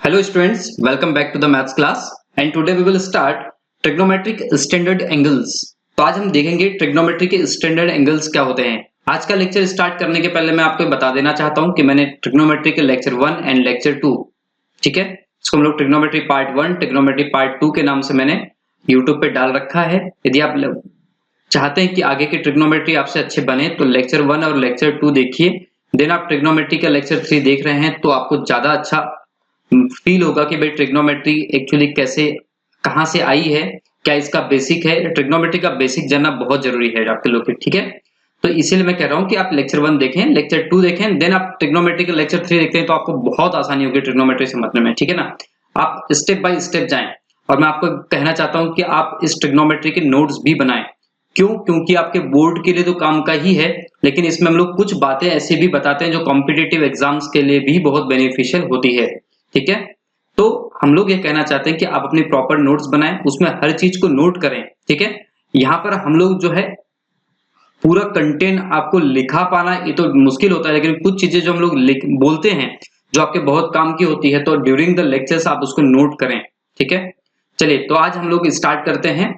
Hello students, welcome back to the maths class and today we will start trigonometric standard angles। तो आज हम देखेंगे trigonometry के standard angles क्या होते हैं। आज का लेक्चर स्टार्ट करने के पहले मैं आपको बता देना चाहता हूं कि मैंने ट्रिग्नोमेट्री के लेक्चर 1 एंड लेक्चर 2, ठीक है, इसको हम लोग ट्रिग्नोमेट्री पार्ट 1 ट्रिग्नोमेट्री पार्ट 2 के नाम से मैंने यूट्यूब पे डाल रखा है। यदि आप चाहते हैं कि आगे की ट्रिग्नोमेट्री आपसे अच्छे बने तो लेक्चर 1 और लेक्चर 2 देखिए, देन आप ट्रिग्नोमेट्री का लेक्चर 3 देख रहे हैं तो आपको ज्यादा अच्छा फील होगा कि भाई ट्रिग्नोमेट्री एक्चुअली कैसे कहां से आई है, क्या इसका बेसिक है। ट्रिग्नोमेट्री का बेसिक जानना बहुत जरूरी है आपके लोग के, ठीक है। तो इसीलिए मैं कह रहा हूं कि आप लेक्चर 1 देखें, लेक्चर 2 देखें, देन आप ट्रिग्नोमेट्री का लेक्चर 3 देखते हैं तो आपको बहुत आसानी होगी ट्रिग्नोमेट्री समझने में, ठीक है ना। आप स्टेप बाय स्टेप जाएं और मैं आपको कहना चाहता हूं कि आप इस ट्रिग्नोमेट्री के नोट्स भी बनाएं। क्यों? क्योंकि आपके बोर्ड के लिए तो काम का ही है, लेकिन इसमें हम लोग कुछ बातें ऐसी भी बताते हैं जो कॉम्पिटिटिव एग्जाम्स के लिए भी बहुत बेनिफिशियल होती है, ठीक है। तो हम लोग ये कहना चाहते हैं कि आप अपनी प्रॉपर नोट्स बनाएं, उसमें हर चीज को नोट करें, ठीक है। यहाँ पर हम लोग जो है पूरा कंटेंट आपको लिखा पाना ये तो मुश्किल होता है, लेकिन कुछ चीजें जो हम लोग बोलते हैं जो आपके बहुत काम की होती है, तो ड्यूरिंग द लेक्चर्स आप उसको नोट करें, ठीक है। चलिए, तो आज हम लोग स्टार्ट करते हैं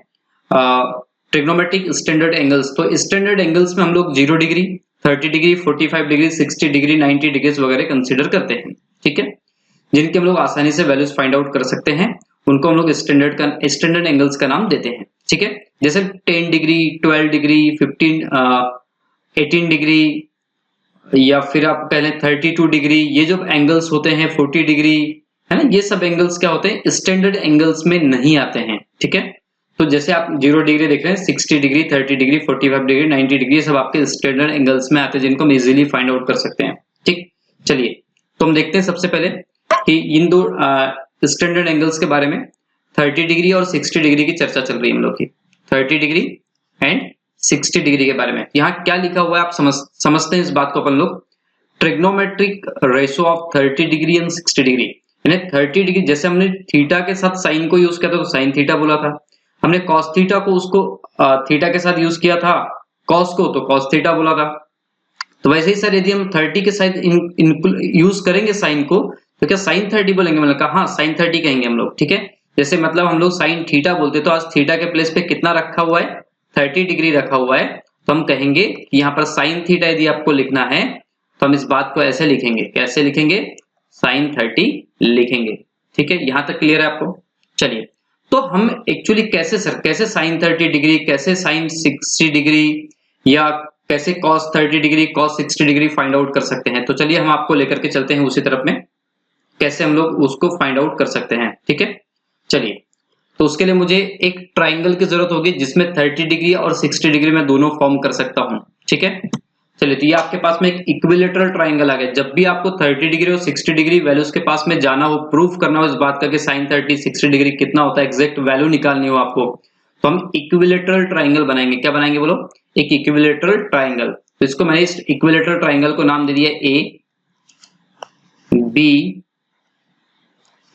ट्रिग्नोमेट्रिक स्टैंडर्ड एंगल्स। तो स्टैंडर्ड एंगल्स में हम लोग 0 degree, 30 degree, 45 degree, 60 degree, 90 degree वगैरह कंसीडर करते हैं, ठीक है, जिनके हम लोग आसानी से वैल्यूज फाइंड आउट कर सकते हैं। उनको हम लोग स्टैंडर्ड एंगल्स का नाम देते हैं, ठीक है। जैसे 10 डिग्री, 12 डिग्री, 18 डिग्री, या फिर आप कह लें 32 डिग्री, ये जो एंगल्स होते हैं 40 डिग्री, है ना, ये सब एंगल्स क्या होते हैं, स्टैंडर्ड एंगल्स में नहीं आते हैं, ठीक है। तो जैसे आप 0 डिग्री देख रहे हैं, 60 डिग्री, 30 डिग्री, 45 डिग्री, 90 डिग्री, ये सब आपके स्टैंडर्ड एंगल्स में आते हैं, जिनको हम इजीली फाइंड आउट कर सकते हैं, ठीक। चलिए, तो हम देखते हैं सबसे पहले कि इन दो स्टैंडर्ड एंगल्स के बारे में। 30 डिग्री और 60 डिग्री की चर्चा चल रही है हम लोग की, 30 डिग्री एंड 60 डिग्री के बारे में। यहाँ क्या लिखा हुआ है आप समझते हैं इस बात को अपन लोग। Trigonometric ratio of 30 degree and 60 degree, यानी 30 डिग्री, जैसे हमने थीटा के साथ साइन को यूज किया था तो साइन थीटा बोला था, हमने कॉस थीटा को उसको थीटा के साथ यूज किया था कॉस को, तो कॉस थीटा बोला था। तो वैसे ही सर यदि हम 30 के साथ यूज करेंगे साइन को तो क्या साइन 30 बोलेंगे, मतलब हाँ साइन 30 कहेंगे हम लोग, ठीक है। जैसे मतलब हम लोग साइन थीटा बोलते तो आज थीटा के प्लेस पे कितना रखा हुआ है, 30 डिग्री रखा हुआ है, तो हम कहेंगे कि यहाँ पर साइन थीटा यदि आपको लिखना है तो हम इस बात को ऐसे लिखेंगे, कैसे लिखेंगे, साइन 30 लिखेंगे, ठीक है। यहां तक क्लियर है आपको। चलिए, तो हम एक्चुअली कैसे साइन 30 डिग्री, कैसे साइन 60 डिग्री, या कैसे cos 30 degree, cos 60 degree find out कर सकते हैं। तो चलिए हम आपको लेकर के चलते हैं उसी तरफ में, कैसे हम लोग उसको फाइंड आउट कर सकते हैं, ठीक है। चलिए, तो उसके लिए मुझे एक ट्राइंगल की जरूरत होगी जिसमें 30 डिग्री और 60 डिग्री में दोनों फॉर्म कर सकता हूं, ठीक है। चलिए, तो ये आपके पास में एक इक्विलेटरल ट्राइंगल आ गया। जब भी आपको 30 डिग्री और 60 डिग्री वैल्यूज के पास में जाना हो, प्रूफ करना हो इस बात का कि साइन 30 60 डिग्री कितना होता है, एग्जैक्ट वैल्यू निकालनी हो आपको, तो हम इक्विलेटरल ट्राइंगल बनाएंगे। क्या बनाएंगे बोलो, एक इक्विलेटरल ट्राइंगल। तो इसको मैंने इस इक्विलेटरल ट्राइंगल को नाम दे दिया ए, बी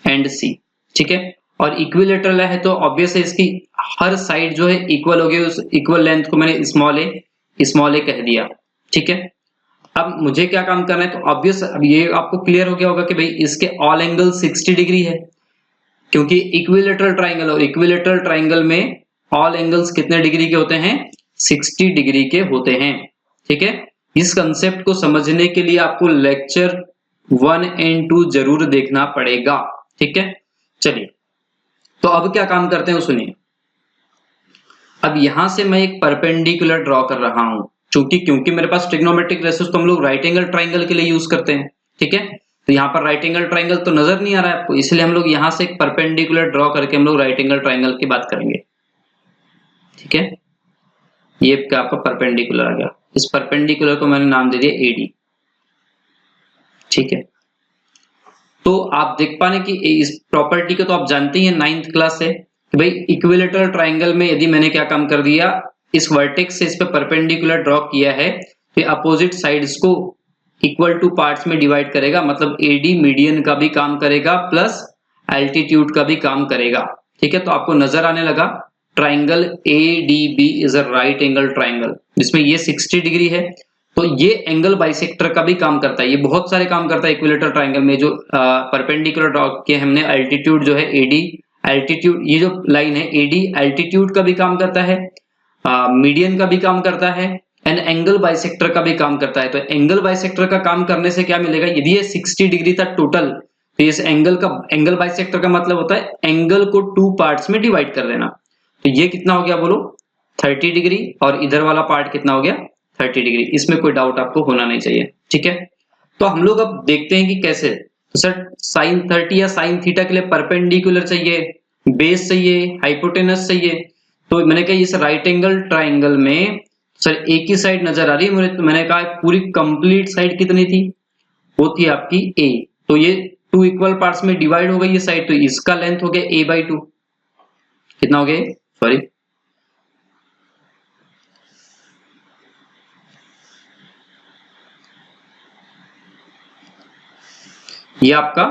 एंड सी, ठीक है। और इक्विलेटरल है तो ऑब्वियस है इसकी हर साइड जो है इक्वल होगी, उस इक्वल लेंथ को मैंने स्मॉल ए कह दिया, ठीक है। अब मुझे क्या काम करना है, तो ऑब्वियस अब ये आपको क्लियर हो गया होगा कि भाई इसके ऑल एंगल 60 डिग्री है, क्योंकि इक्विलेटरल ट्राइंगल, और इक्विलेटरल ट्राइंगल में ऑल एंगल्स कितने डिग्री के होते हैं, 60 डिग्री के होते हैं, ठीक है। इस कंसेप्ट को समझने के लिए आपको लेक्चर 1 एंड 2 जरूर देखना पड़ेगा, ठीक है। चलिए, तो अब क्या काम करते हैं सुनिए। अब यहां से मैं एक परपेंडिकुलर ड्रॉ कर रहा हूं, क्योंकि मेरे पास ट्रिग्नोमेट्रिक रेशियोज तो हम लोग राइट एंगल ट्राइंगल के लिए यूज करते हैं, ठीक है। तो यहाँ पर राइट एंगल ट्राइंगल तो नजर नहीं आ रहा है आपको, इसलिए हम लोग यहां से एक परपेंडिकुलर ड्रॉ करके हम लोग राइट एंगल ट्राइंगल की बात करेंगे, ठीक है। ये क्या आपका परपेंडिकुलर आ गया, इस परपेंडिकुलर को मैंने नाम दे दिया एडी, ठीक है। तो आप देख पाने की इस प्रॉपर्टी को तो आप जानते ही हैं 9th क्लास से कि भाई इक्विलेटरल ट्राइंगल में यदि मैंने क्या काम कर दिया, इस वर्टेक्स से इस पे परपेंडिकुलर ड्रॉ किया है, फिर अपोजिट साइड्स को इक्वल टू पार्ट्स में डिवाइड करेगा, मतलब एडी मीडियन का भी काम करेगा प्लस एल्टीट्यूड का भी काम करेगा, ठीक है। तो आपको नजर आने लगा triangle ADB is a right angle triangle, जिसमें ये 60 डिग्री है, तो ये एंगल बाइसेक्टर का भी काम करता है, ये बहुत सारे काम करता है इक्विलेटरल ट्रायंगल में। जो परपेंडिकुलर ड्रॉ किया हमने, एल्टीट्यूड जो है एडी, एल्टीट्यूड ये जो लाइन है एडी एल्टीट्यूड का भी काम करता है, मीडियन का भी काम करता है, एंड एंगल बाइसेक्टर का भी काम करता है। तो एंगल बाइसेक्टर का काम करने से क्या मिलेगा, यदि ये 60 डिग्री था टोटल, तो इस एंगल बाइसेक्टर का मतलब होता है एंगल को 2 पार्ट्स में डिवाइड कर देना। तो ये कितना हो गया बोलो, 30 डिग्री, और इधर वाला पार्ट कितना हो गया, 30 डिग्री। इसमें कोई डाउट आपको होना नहीं चाहिए, ठीक है। तो हम लोग अब देखते हैं कि कैसे। तो सर साइन 30 या साइन थीटा के लिए परपेंडिकुलर चाहिए, बेस चाहिए, हाइपोटेनस चाहिए। तो मैंने कहा इस राइट एंगल ट्राइंगल में सर एक ही साइड नजर आ रही है मुझे, तो मैंने कहा पूरी कंप्लीट साइड कितनी थी, वो थी आपकी ए। तो ये 2 इक्वल पार्ट्स में डिवाइड हो गई ये साइड, तो इसका लेंथ हो गया a/2। कितना हो गया, सॉरी ये आपका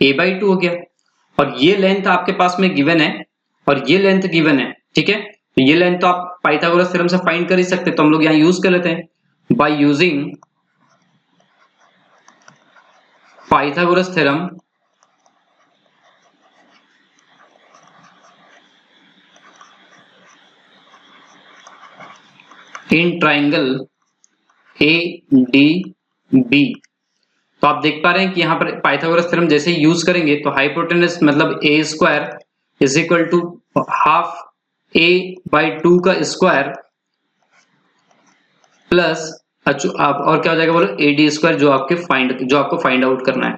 a/2 हो गया, और ये लेंथ आपके पास में गिवन है, और ये लेंथ गिवन है, ठीक है। तो ये लेंथ तो आप पाइथागोरस थ्योरम से फाइंड कर ही सकते, तो हम लोग यहां यूज कर लेते हैं by using Pythagoras theorem in triangle ADB। तो आप देख पा रहे हैं कि यहाँ पर पाइथागोरस थ्योरम जैसे ही यूज करेंगे तो हाइपोटेनस मतलब a² is equal to half a/2 का स्क्वायर प्लस आप और क्या हो जाएगा बोलो AD² जो आपको फाइंड आउट करना है,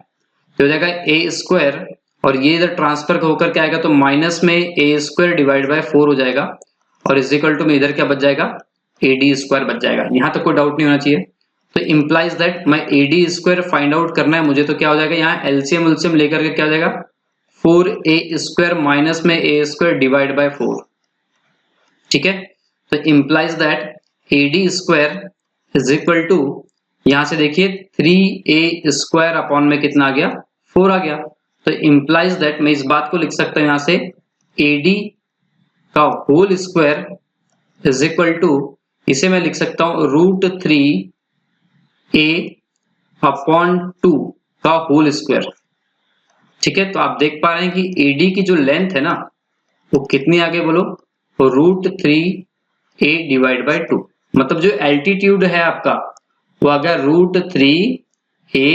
तो हो जाएगा a², और ये इधर ट्रांसफर होकर क्या आएगा, तो माइनस में a² डिवाइड बाय 4 हो जाएगा, और इज इक्वल टू में इधर क्या बच जाएगा, AD² बच जाएगा। यहां तक कोई डाउट नहीं होना चाहिए। तो इंप्लाइज दैट मैं AD² फाइंड आउट करना है मुझे, तो क्या हो जाएगा, यहाँ एलसीएम उलसीएम लेकर के क्या हो जाएगा, 4a² माइनस में a² डिवाइड बाय 4, ठीक है। तो implies that AD² is equal to, यहां से देखिए 3a² अपॉन में कितना आ गया, 4 आ गया। तो इंप्लाइज दैट मैं इस बात को लिख सकता हूं यहां से AD का whole square is equal to, इसे मैं लिख सकता हूं √3a अपॉन 2 का होल स्क्वायर, ठीक है। तो आप देख पा रहे हैं कि AD की जो लेंथ है ना वो कितनी आगे बोलो, √3a डिवाइड बाय 2, मतलब जो एल्टीट्यूड है आपका वो आ गया √3a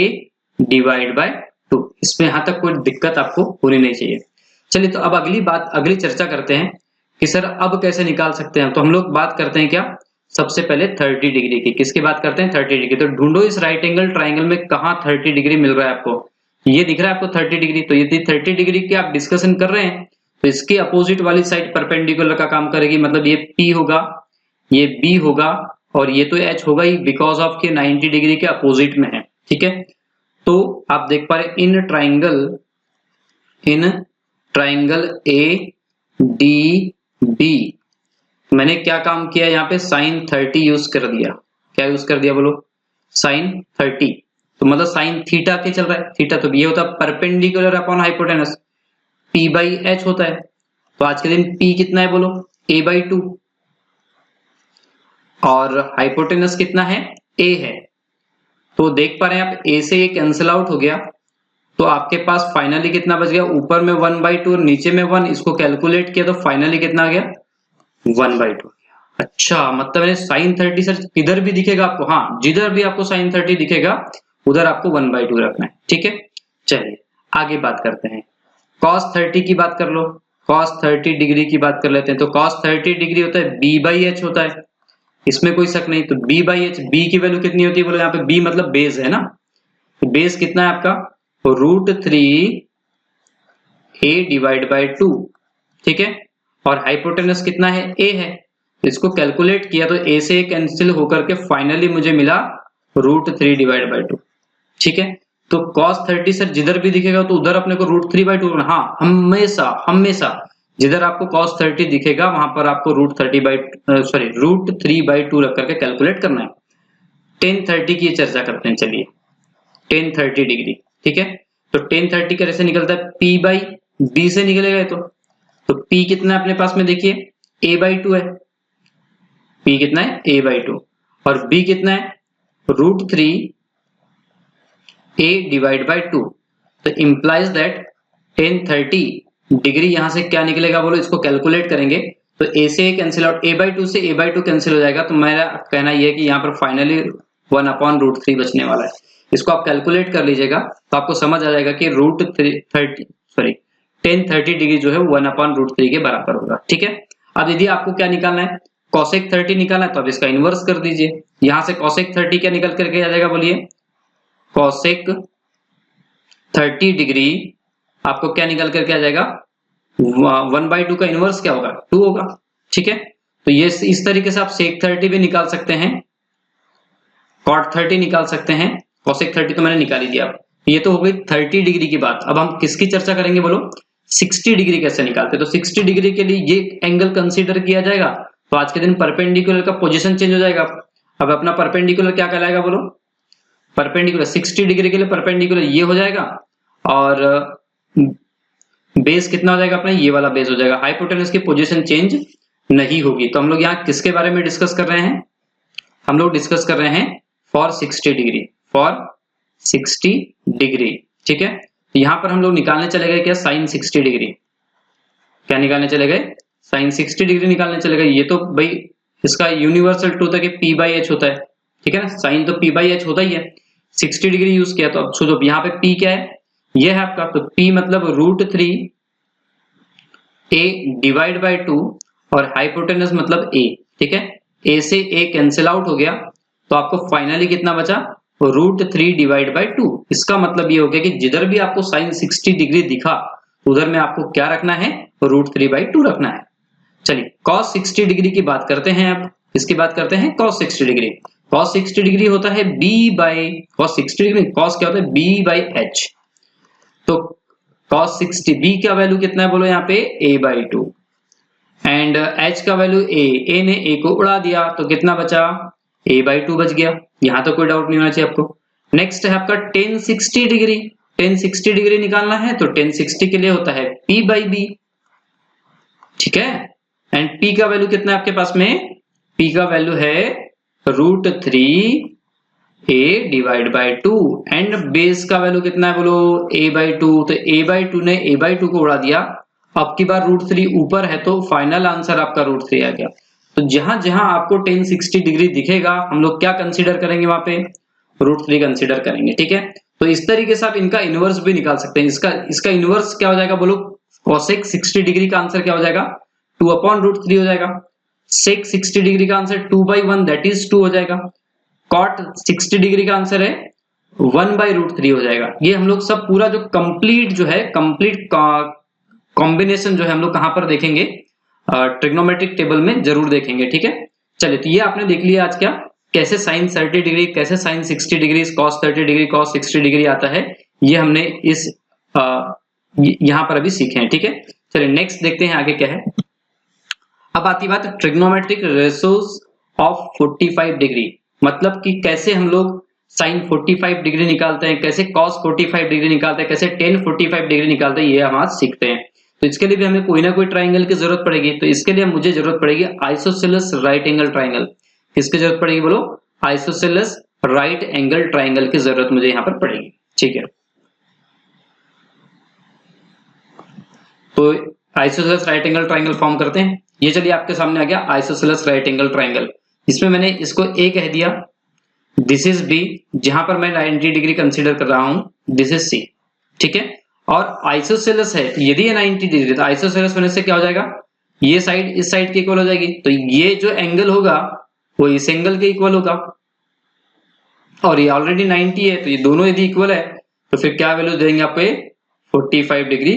डिवाइड बाय 2। इसमें यहां तक कोई दिक्कत आपको होनी नहीं चाहिए। चलिए तो अब अगली चर्चा करते हैं कि सर अब कैसे निकाल सकते हैं। तो हम लोग बात करते हैं क्या, सबसे पहले 30 डिग्री की। किसकी बात करते हैं, 30 डिग्री। तो ढूंढो इस राइट एंगल ट्राइंगल में कहां 30 डिग्री मिल रहा है आपको, ये दिख रहा है आपको 30 डिग्री। तो यदि 30 डिग्री की आप डिस्कशन कर रहे हैं तो इसके अपोजिट वाली साइड परपेंडिकुलर का काम करेगी, मतलब ये P होगा, ये B होगा, और ये तो H होगा ही, बिकॉज ऑफ के 90 डिग्री के अपोजिट में है, ठीक है। तो आप देख पा रहे इन ट्राइंगल ADB मैंने क्या काम किया, यहाँ पे sin 30 यूज कर दिया। क्या यूज कर दिया बोलो, sin 30। तो मतलब sin थीटा के चल रहा है, थीटा तो ये होता है परपेंडिकुलर अपॉन हाइपोटेनस, P/H होता है। तो आज के दिन P कितना है बोलो, a/2, और हाइपोटेनस कितना है, a है। तो देख पा रहे हैं आप a से a कैंसिल आउट हो गया, तो आपके पास फाइनली कितना बच गया, ऊपर में 1/2 और नीचे में 1, इसको कैलकुलेट किया तो फाइनली कितना आ गया, 1/2। अच्छा, मतलब मैंने sin 30 सर किधर भी दिखेगा आपको, हाँ जिधर भी आपको sin 30 दिखेगा उधर आपको 1/2 रखना है, ठीक है। चलिए आगे बात करते हैं, cos 30 की बात कर लो, cos 30 डिग्री की बात कर लेते हैं। तो cos 30 डिग्री होता है B/H होता है, इसमें कोई शक नहीं। तो B/H, B की वैल्यू कितनी होती है बोले, यहाँ पे B मतलब बेस है ना, तो बेस कितना है आपका, √3a डिवाइड बाय 2, ठीक है। और हाइपोटेनस कितना है, a है। इसको कैलकुलेट किया तो a से कैंसिल होकर के फाइनली मुझे मिला √3 डिवाइड बाय 2, ठीक है। तो cos 30 सर जिधर भी दिखेगा तो उधर अपने को √3/2, हाँ हमेशा जिधर आपको cos 30 दिखेगा वहां पर आपको √3/2 रख करके कैलकुलेट करना है। tan 30 की चर्चा करते हैं, चलिए tan 30 डिग्री, ठीक है। तो tan 30 कैसे निकलता है, P/B से निकलेगा तो P कितना है अपने पास में देखिए, a/2 है, P कितना है, a/2, और B कितना है √3 a डिवाइड बाय 2, तो इंप्लाइज दैट tan 30 डिग्री यहां से क्या निकलेगा बोलो, इसको कैलकुलेट करेंगे तो a से a कैंसिल आउट, a/2 से a/2 कैंसिल हो जाएगा, तो मेरा कहना यह है कि यहाँ पर फाइनली 1/√3 बचने वाला है। इसको आप कैलकुलेट कर लीजिएगा तो आपको समझ आ जाएगा कि tan 30 डिग्री जो है 1/√3 के बराबर होगा। ठीक है, अब यदि आपको क्या निकालना है, cosec 30 निकालना है, तो अब इसका इनवर्स कर दीजिए। यहां से cosec 30 क्या निकल करके आ जाएगा बोलिए, cosec 30 डिग्री आपको क्या निकल करके आ जाएगा, 1/2 का इनवर्स क्या होगा, 2 होगा। ठीक है, तो ये इस तरीके से आप sec 30 भी निकाल सकते हैं, cot 30 निकाल सकते हैं, cosec 30 तो मैंने निकाल ही दिया। ये तो हो गई 30 डिग्री की बात। अब हम किसकी चर्चा करेंगे बोलो, 60 डिग्री कैसे निकालते, तो 60 डिग्री के लिए ये एंगल कंसीडर किया जाएगा। तो आज के दिन परपेंडिकुलर का पोजीशन चेंज हो जाएगा। अब अपना परपेंडिकुलर क्या कहलाएगा बोलो, परपेंडिकुलर 60 डिग्री के लिए परपेंडिकुलर ये हो जाएगा, और बेस कितना हो जाएगा अपना, ये वाला बेस हो जाएगा। हाइपोटेनस की पोजीशन चेंज नहीं होगी। तो हम लोग यहाँ किसके बारे में डिस्कस कर रहे हैं, हम लोग डिस्कस कर रहे हैं फॉर 60 डिग्री, फॉर 60 डिग्री। ठीक है, तो यहां पर हम लोग निकालने चले गए क्या, साइन 60 डिग्री। क्या निकालने चले गए, साइन 60 डिग्री निकालने चले गए। ये तो भाई इसका यूनिवर्सल ट्रूथ है कि p/h होता है। ठीक है ना, साइन तो p/h होता ही है, 60 डिग्री यूज किया तो अब सोचो यहाँ पे p क्या है, ये है आपका, तो p मतलब √3 a डिवाइड बाय 2 और हाइपोटेनस मतलब a। ठीक है, a से a कैंसिल आउट हो गया, तो आपको फाइनली कितना बचा, √3 डिवाइड बाय 2। इसका मतलब ये हो गया कि जिधर भी आपको साइन 60 डिग्री दिखा उधर में आपको क्या रखना है, √3/2 रखना है। चलिए cos 60 डिग्री की बात करते हैं, अब इसकी बात करते हैं cos 60 डिग्री। cos 60 डिग्री होता है cos 60 डिग्री, cos क्या होता है b/h। तो cos 60 b का वैल्यू कितना है बोलो यहाँ पे a/2, एंड h का वैल्यू a ने a को उड़ा दिया तो कितना बचा, a/2 बच गया। यहां तो कोई डाउट नहीं होना चाहिए आपको। नेक्स्ट है आपका tan 60 डिग्री। tan 60 डिग्री निकालना है तो tan 60 के लिए होता है p/b। ठीक है, एंड p का वैल्यू कितना है आपके पास में, p का वैल्यू है √3 a divide by 2, and base का वैल्यू कितना है बोलो a/2, तो a/2 ने a/2 को उड़ा दिया। अब की बार √3 ऊपर है तो फाइनल आंसर आपका √3 आ गया। तो जहां जहां आपको tan 60 डिग्री दिखेगा हम लोग क्या कंसीडर करेंगे, वहां पे √3 कंसीडर करेंगे। ठीक है, तो इस तरीके से आप इनका इनवर्स भी निकाल सकते हैं। इसका इनवर्स क्या हो जाएगा बोलो, cosec 60 डिग्री का आंसर क्या हो जाएगा, 2/√3 हो जाएगा। sec 60 डिग्री का आंसर 2/1 दैट इज 2 हो जाएगा। cot 60 डिग्री का आंसर है 1/√3 हो जाएगा। ये हम लोग सब पूरा जो कंप्लीट जो है, कंप्लीट कॉम्बिनेशन जो है हम लोग कहां पर देखेंगे, ट्रिग्नोमेट्रिक टेबल में जरूर देखेंगे। ठीक है, चलिए तो ये आपने देख लिया आज क्या, कैसे साइन 30 डिग्री, कैसे sine 60 degree, cos 30 degree, cos 60 degree आता है, ये हमने इस यहां पर अभी सीखे हैं। ठीक है, चलिए नेक्स्ट देखते हैं आगे क्या है। अब आती बात ट्रिग्नोमेट्रिक रेशोस ऑफ 45 डिग्री, मतलब कि कैसे हम लोग साइन 45 डिग्री निकालते हैं, कैसे cos 45 डिग्री निकालते हैं, कैसे tan 45 डिग्री निकालते हैं, ये हम आज सीखते हैं। तो इसके लिए भी हमें कोई ना कोई ट्राइंगल की जरूरत पड़ेगी। तो इसके लिए मुझे जरूरत पड़ेगी आइसोसेलेस राइट एंगल ट्राइंगल। किसकी जरूरत पड़ेगी बोलो, आइसोसेलेस राइट एंगल ट्राइंगल की जरूरत मुझे यहां पर पड़ेगी। ठीक है, तो isosceles right angle triangle form करते हैं। ये चलिए आपके सामने आ गया आइसोसेलेस राइट एंगल ट्राइंगल। इसमें मैंने इसको a कह दिया, दिस इज b, जहां पर मैं 90 डिग्री कंसीडर कर रहा हूं, दिस इज c। ठीक है, और आइसोसेलेस है, यदि ये 90 डिग्री, तो आइसोसेलेस होने से क्या हो जाएगा, ये साइड इस साइड के इक्वल हो जाएगी, तो ये जो एंगल होगा वो इस एंगल के इक्वल होगा, और ये ऑलरेडी 90 है, तो ये दोनों यदि इक्वल है तो फिर क्या वैल्यू देंगे आपको, 45 डिग्री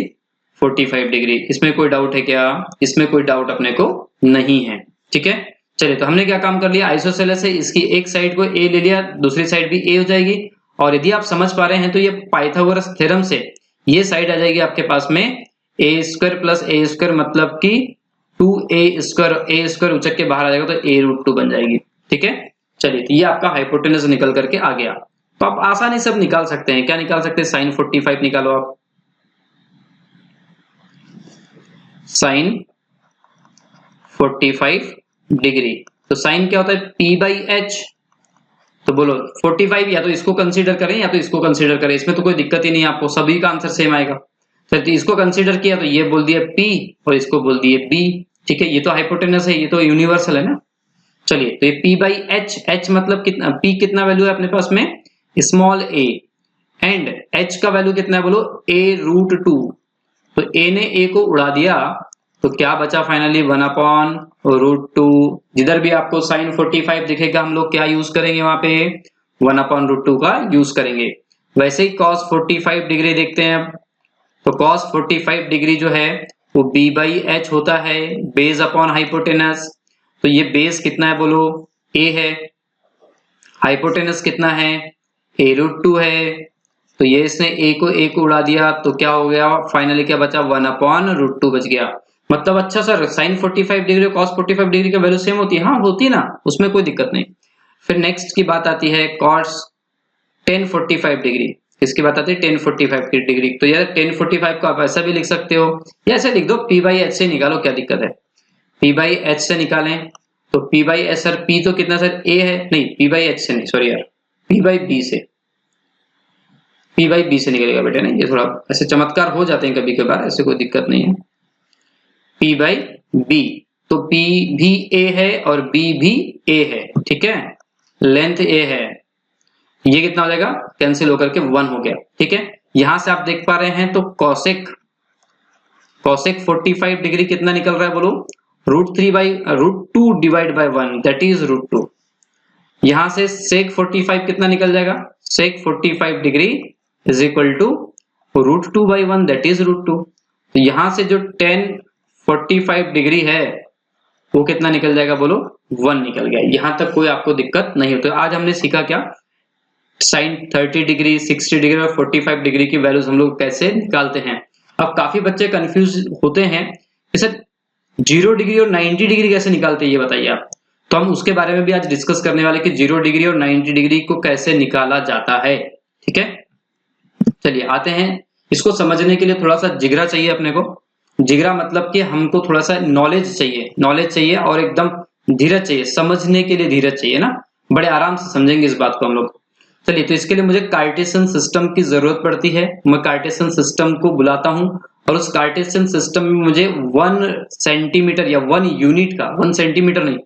45 डिग्री। इसमें कोई डाउट है क्या, इसमें कोई डाउट अपने को नहीं है। ठीक है, चलिए तो हमने क्या काम कर लिया, आइसोसेलेस है, इसकी एक साइड को a ले लिया, दूसरी साइड भी a हो जाएगी। और यदि आप समझ पा रहे हैं तो ये पाइथागोरस थ्योरम से ये साइड आ जाएगी आपके पास में a² + a² मतलब कि 2a², a² उचक के बाहर आ जाएगा तो a√2 बन जाएगी। ठीक है, चलिए तो ये आपका हाइपोटेनस निकल करके आ गया। तो आप आसानी से अब निकाल सकते हैं, क्या निकाल सकते हैं, साइन 45 निकालो आप, साइन 45 डिग्री। तो साइन क्या होता है p/h, तो बोलो 45 या तो इसको कंसीडर करें या तो इसको कंसीडर करें, इसमें तो कोई दिक्कत ही नहीं है, आपको सभी का आंसर सेम आएगा। तो इसको कंसीडर किया तो ये बोल दिया P और इसको बोल दिए B, ठीक है। ये तो हाइपोटेनस है, ये तो यूनिवर्सल है ना। चलिए तो ये P by H, H मतलब कितना, P कितना वैल्यू है अपने पास में स्मॉल a, एंड H का वैल्यू कितना है बोलो a√2। तो a ने a को उड़ा दिया तो क्या बचा फाइनली 1/√2। जिधर भी आपको sin 45 दिखेगा हम लोग क्या यूज करेंगे, वहां पे 1/√2 का यूज करेंगे। वैसे ही cos 45 डिग्री देखते हैं अब, तो cos 45 डिग्री जो है वो b by h होता है बेस अपॉन हाइपोटेनस। तो ये बेस कितना है बोलो a है, हाइपोटेनस कितना है a√2 है। तो ये इसने a को उड़ा दिया तो क्या हो गया फाइनली, क्या बचा 1/√2 बच गया। मतलब अच्छा सर sin 45 डिग्री और cos 45 डिग्री का वैल्यू सेम होती है, हाँ होती है ना, उसमें कोई दिक्कत नहीं। फिर नेक्स्ट की बात आती है cos 1045 डिग्री, इसकी बात आती है 1045 की डिग्री। तो यार 1045 को आप ऐसा भी लिख सकते हो या ऐसे लिख दो P by H से निकालो, क्या दिक्कत है, P by H से निकालें तो P by H sir P तो कितना सर A है, नहीं P by H से नहीं, सॉरी यार P by B से, P by B से निकलेगा बेटे ना। ये थोड़ा ऐसे चमत्कार हो जाते हैं कभी कभार, ऐसे कोई दिक्कत नहीं है। P by B, तो P भी A है और B भी A है, ठीक है, लेंथ A है। ये कितना हो जाएगा, कैंसिल होकर के 1 हो गया, ठीक है। यहां से आप देख पा रहे हैं तो cosec 45 डिग्री कितना निकल रहा है बोलो √2 डिवाइड बाय 1 दैट इज √2। यहां से sec 45 कितना निकल जाएगा, sec 45 degree is equal to √2 by 1 that is √2। तो यहां से जो 1045 डिग्री है वो कितना निकल जाएगा बोलो 1 निकल गया। यहां तक कोई आपको दिक्कत नहीं होती। आज हमने सीखा क्या, sin 30 डिग्री 60 डिग्री और 45 डिग्री की वैल्यूज हम लोग कैसे निकालते हैं। अब काफी बच्चे कंफ्यूज होते हैं कि सर 0 डिग्री और 90 डिग्री कैसे निकालते हैं, ये बताइए आप। तो हम उसके बारे में भी आज डिस्कस करने वाले कि 0 डिग्री और 90 डिग्री को कैसे निकाला जाता है, ठीक है। चलिए आते हैं, इसको समझने के लिए थोड़ा सा जिगरा चाहिए अपने को। जिगरा मतलब कि हमको थोड़ा सा नॉलेज चाहिए और एकदम धीरज चाहिए, समझने के लिए धीरज चाहिए ना, बड़े आराम से समझेंगे इस बात को हम लोग। चलिए तो इसके लिए मुझे कार्टेशियन सिस्टम की जरूरत पड़ती है। मैं कार्टेशियन सिस्टम को बुलाता हूं और उस कार्टेशियन सिस्टम में मुझे 1 सेंटीमीटर या 1 यूनिट का, 1 सेंटीमीटर नहीं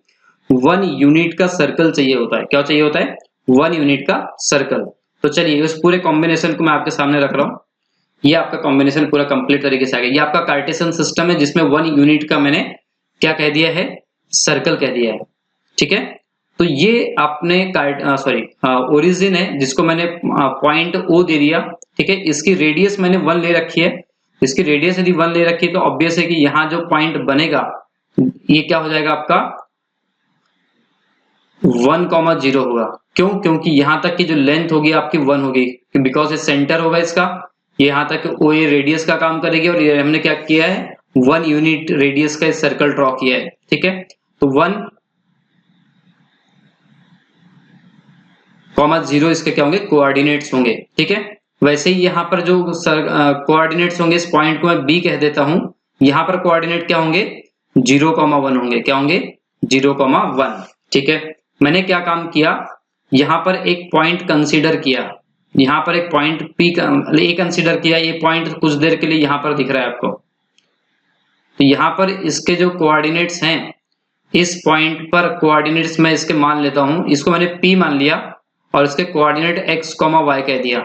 1 यूनिट का सर्कल चाहिए होता है। क्या चाहिए होता है, 1 यूनिट का सर्कल। तो चलिए उस पूरे कॉम्बिनेशन को मैं आपके सामने रख रहा हूं। ये आपका कॉम्बिनेशन पूरा कंप्लीट तरीके से आ गया। ये आपका कार्टेशियन सिस्टम है जिसमें 1 यूनिट का मैंने क्या कह दिया है, सर्कल कह दिया है, ठीक है। तो ये आपने ओरिजिन है जिसको मैंने पॉइंट O दे दिया, ठीक है। इसकी रेडियस मैंने 1 ले रखी है। इसकी रेडियस यदि 1 ले रखी है तो ऑब्वियस है कि यहाँ जो पॉइंट बनेगा ये क्या हो जाएगा आपका 1,0 होगा। क्यों, क्योंकि यहां तक की जो लेंथ होगी आपकी 1 होगी, बिकॉज ये सेंटर होगा इसका, ये यहां तक ओ ये रेडियस का काम करेगी और ये हमने क्या किया है 1 यूनिट रेडियस का सर्कल ड्रॉ किया है, ठीक है। तो 1,0 इसके क्या होंगे, कोऑर्डिनेट्स होंगे, ठीक है। वैसे ही यहाँ पर जो कोऑर्डिनेट्स होंगे, इस पॉइंट को मैं B कह देता हूं। यहाँ पर कोऑर्डिनेट क्या होंगे 0,1 होंगे, क्या होंगे 0,1, ठीक है। मैंने क्या काम किया, यहाँ पर एक पॉइंट कंसीडर किया, यहाँ पर एक पॉइंट P A कंसीडर किया। ये पॉइंट कुछ देर के लिए यहाँ पर दिख रहा है आपको। तो यहाँ पर इसके जो कोऑर्डिनेट्स हैं, इस पॉइंट पर कोऑर्डिनेट्स मैं इसके मान लेता हूं, इसको मैंने P मान लिया और इसके कोऑर्डिनेट x, y कह दिया।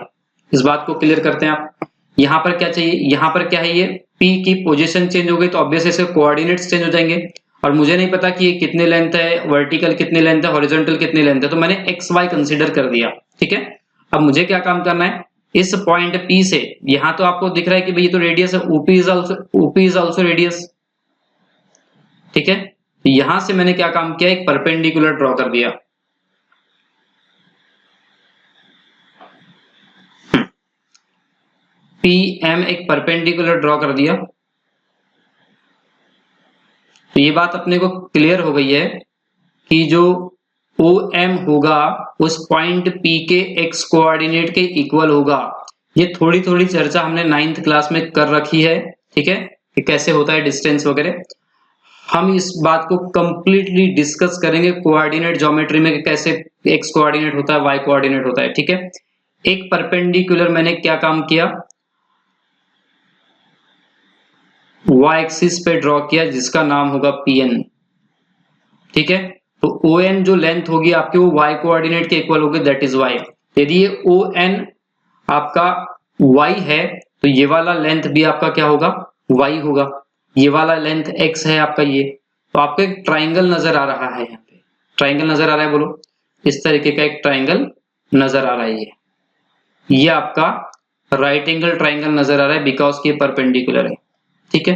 इस बात को क्लियर करते हैं आप। यहाँ पर क्या चाहिए, यहाँ पर क्या है, ये P की पोजीशन चेंज हो गई तो ऑब्वियसली इसके कोऑर्डिनेट्स चेंज हो जाएंगे। और मुझे नहीं पता कि ये कितने लेंथ है, वर्टिकल कितनी लेंथ है, हॉरिजॉन्टल कितनी लेंथ है, तो मैंने एक्स वाई कंसीडर कर दिया, ठीक है। अब मुझे क्या काम करना है, इस पॉइंट P से, यहाँ तो आपको दिख रहा है कि भाई ये तो रेडियस है, OP इज आल्सो रेडियस, ठीक है। यहां से मैंने क्या काम किया, एक परपेंडिकुलर ड्रॉ कर दिया। PM एक परपेंडिकुलर ड्रॉ कर दिया। तो ये बात अपने को क्लियर हो गई है कि जो OM होगा उस पॉइंट P के x कोऑर्डिनेट के इक्वल होगा। ये थोड़ी थोड़ी चर्चा हमने 9th क्लास में कर रखी है, ठीक है, कि कैसे होता है डिस्टेंस वगैरह। हम इस बात को कंप्लीटली डिस्कस करेंगे कोऑर्डिनेट ज्योमेट्री में कि कैसे एक्स कोऑर्डिनेट होता है, वाई कोऑर्डिनेट होता है, ठीक है। एक परपेंडिकुलर मैंने क्या काम किया, वाई एक्सिस पे ड्रॉ किया जिसका नाम होगा पीएन, ठीक है। तो ओ एन जो लेंथ होगी आपकी वो वाई कोऑर्डिनेट के इक्वल होगी, दैट इज वाई। यदि ये ओ एन आपका वाई है तो ये वाला लेंथ भी आपका क्या होगा, वाई होगा। ये वाला लेंथ एक्स है आपका ये, तो आपको एक ट्राइंगल नजर आ रहा है, यहाँ पे ट्राइंगल नजर आ रहा है, बोलो। इस तरीके का एक ट्राइंगल नजर आ रहा है, ये आपका राइट एंगल ट्राइंगल नजर आ रहा है बिकॉज ये परपेंडिकुलर है, ठीक है।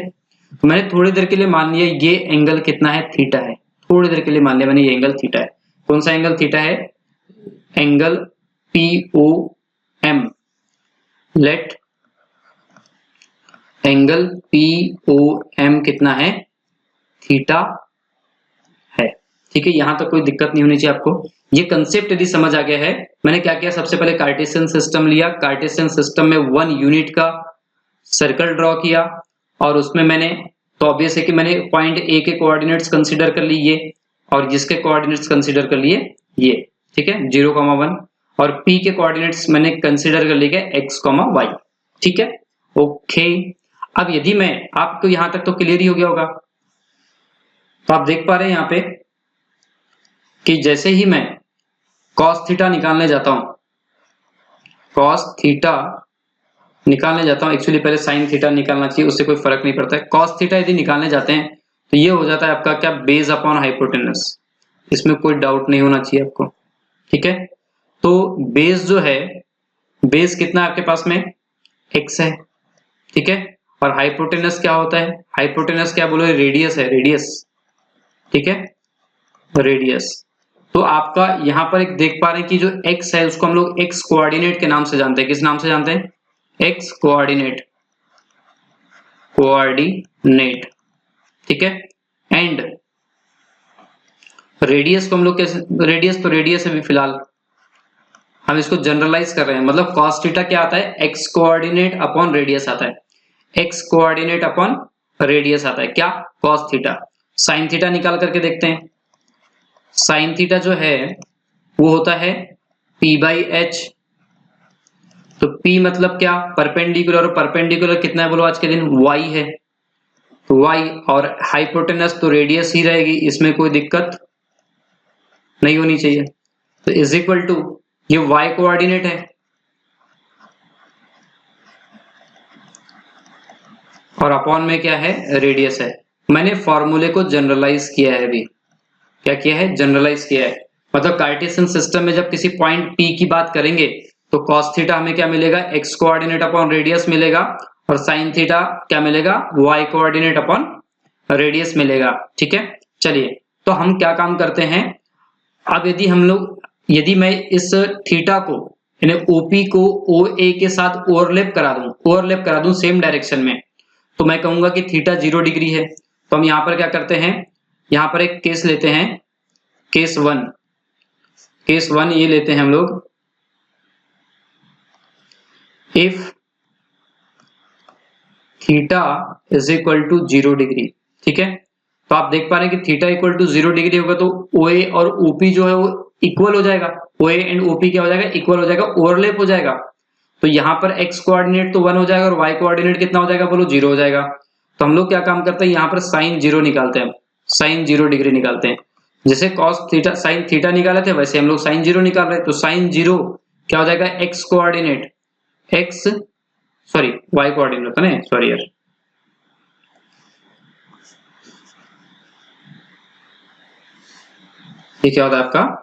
तो मैंने थोड़ी देर के लिए मान लिया ये एंगल कितना है, थीटा है। थोड़ी देर के लिए मान लिया मैंने ये एंगल थीटा है। कौन सा एंगल थीटा है, angle P O M. Let angle P O M कितना है, थीटा है, ठीक है। यहां तक कोई दिक्कत नहीं होनी चाहिए आपको। ये कंसेप्ट यदि समझ आ गया है, मैंने क्या किया, सबसे पहले कार्टेशियन सिस्टम लिया, कार्टेशियन सिस्टम में 1 यूनिट का सर्कल ड्रॉ किया और उसमें मैंने, तो ऑब्वियस है कि मैंने पॉइंट ए के कोऑर्डिनेट्स कंसीडर कर लिए और जिसके कोऑर्डिनेट्स कंसीडर कर लिए ये, ठीक है, 0,1, और पी के कोऑर्डिनेट्स मैंने कंसीडर कर लिए x, y, ठीक है, ओके। अब यदि मैं, आपको यहां तक तो क्लियर ही हो गया होगा। तो आप देख पा रहे हैं यहाँ पे कि जैसे ही मैं cos थीटा निकालने जाता हूं, cos थीटा निकालने जाता हूं, एक्चुअली पहले sin थीटा निकालना चाहिए, उससे कोई फर्क नहीं पड़ता है। cos थीटा यदि निकालने जाते हैं तो ये हो जाता है आपका क्या, बेस अपॉन हाइपोटेनस। इसमें कोई डाउट नहीं होना चाहिए आपको, ठीक है। तो बेस जो है, बेस कितना आपके पास में, x है, ठीक है। और हाइपोटेनस क्या होता है, हाइपोटेनस क्या बोलो, रेडियस है, रेडियस, ठीक है, रेडियस। तो आपका यहां पर एक देख पा रहे हैं कि जो x है उसको हम लोग x कोऑर्डिनेट के नाम से जानते हैं। किस नाम से जानते हैं, x कोऑर्डिनेट, कोऑर्डिनेट, ठीक है। एंड रेडियस को हम लोग कैसे, रेडियस तो रेडियस है भी, फिलहाल हम इसको जनरलाइज कर रहे हैं, मतलब cos थीटा क्या आता है, x कोऑर्डिनेट अपॉन रेडियस आता है, x कोऑर्डिनेट अपॉन रेडियस आता है, क्या, cos थीटा। sin थीटा निकाल करके देखते हैं। sin थीटा जो है वो होता है p बाई एच। तो p मतलब क्या, परपेंडिकुलर, और परपेंडिकुलर कितना है बोलो आज के दिन, y है, तो y, और हाइपोटेनस तो रेडियस ही रहेगी, इसमें कोई दिक्कत नहीं होनी चाहिए। तो इज इक्वल टू, ये y कोऑर्डिनेट है और अपॉन में क्या है, रेडियस है। मैंने फॉर्मूले को जनरलाइज किया है, अभी क्या किया है, जनरलाइज किया है। मतलब कार्टेशियन सिस्टम में जब किसी पॉइंट P की बात करेंगे तो cos थीटा हमें क्या मिलेगा, x कोऑर्डिनेट अपॉन रेडियस मिलेगा, और sin थीटा क्या मिलेगा, y कोऑर्डिनेट अपॉन रेडियस मिलेगा, ठीक है। चलिए, तो हम क्या काम करते हैं, अब यदि हम लोग, यदि मैं इस थीटा को, यानी OP को OA के साथ ओवरलैप करा दूं सेम डायरेक्शन में, तो मैं कहूंगा कि थीटा 0 डिग्री है। तो हम यहां पर क्या करते हैं, यहां पर एक केस लेते हैं, केस 1, केस 1 ये लेते हैं हम लोग, if theta is equal to 0 degree, ठीक है। तो आप देख पा रहे हैं कि थीटा इक्वल टू 0 डिग्री होगा तो OA और OP जो है वो इक्वल हो जाएगा, OA एंड OP क्या हो जाएगा, इक्वल हो जाएगा, ओवरलैप हो जाएगा। तो यहाँ पर x कोऑर्डिनेट तो 1 हो जाएगा और y कोऑर्डिनेट कितना हो जाएगा, बोलो 0 हो जाएगा। तो हम लोग क्या काम करते हैं, यहाँ पर साइन 0 निकालते हैं, साइन 0 डिग्री निकालते हैं। जैसे cos थीटा, साइन थीटा निकाले थे, वैसे हम लोग साइन 0 निकाल रहे हैं। तो साइन 0 क्या हो जाएगा, x coordinate, x sorry y coordinate होता है ना, सॉरी यार, ये क्या होता है आपका,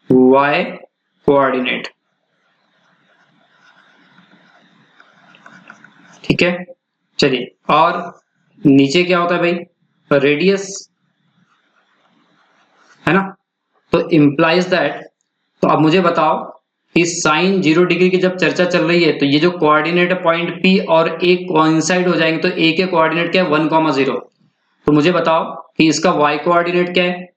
y कोऑर्डिनेट, ठीक है। चलिए, और नीचे क्या होता है भाई, रेडियस, है ना। तो इंप्लाइज दैट, तो अब मुझे बताओ कि साइन 0 डिग्री की जब चर्चा चल रही है तो ये जो कोऑर्डिनेट है पॉइंट P और A कोइंसाइड हो जाएंगे, तो A के कोऑर्डिनेट क्या है, 1,0। तो मुझे बताओ कि इसका y कोऑर्डिनेट क्या है,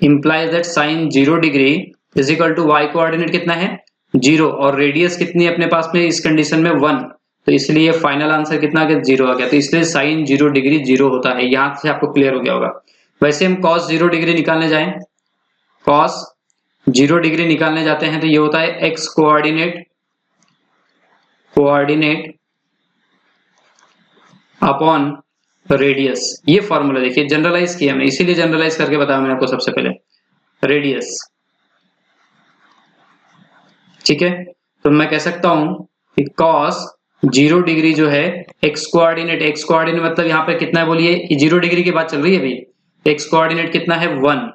implies that sine 0 degree is equal to y coordinate कितना है, 0 और रेडियस कितनी है अपने पास में इस कंडीशन में 1, तो इसलिए फाइनल आंसर कितना आ गया 0 आ गया। तो इसलिए साइन 0 डिग्री 0 होता है। यहां से आपको क्लियर हो गया होगा। वैसे हम कॉस 0 डिग्री निकालने जाएं, कॉस 0 डिग्री निकालने जाते हैं तो ये होता है एक्स कोऑर्डिनेट अपॉन रेडियस। ये फॉर्मूला देखिए जनरलाइज किया मैंने, इसीलिए जनरलाइज करके बताया मैंने आपको सबसे पहले, रेडियस। ठीक है, तो मैं कह सकता हूं कि cos 0 डिग्री जो है एक्स कोऑर्डिनेट मतलब यहाँ पे कितना है बोलिए, 0 डिग्री की बात चल रही है अभी। एक्स कोऑर्डिनेट कितना है 1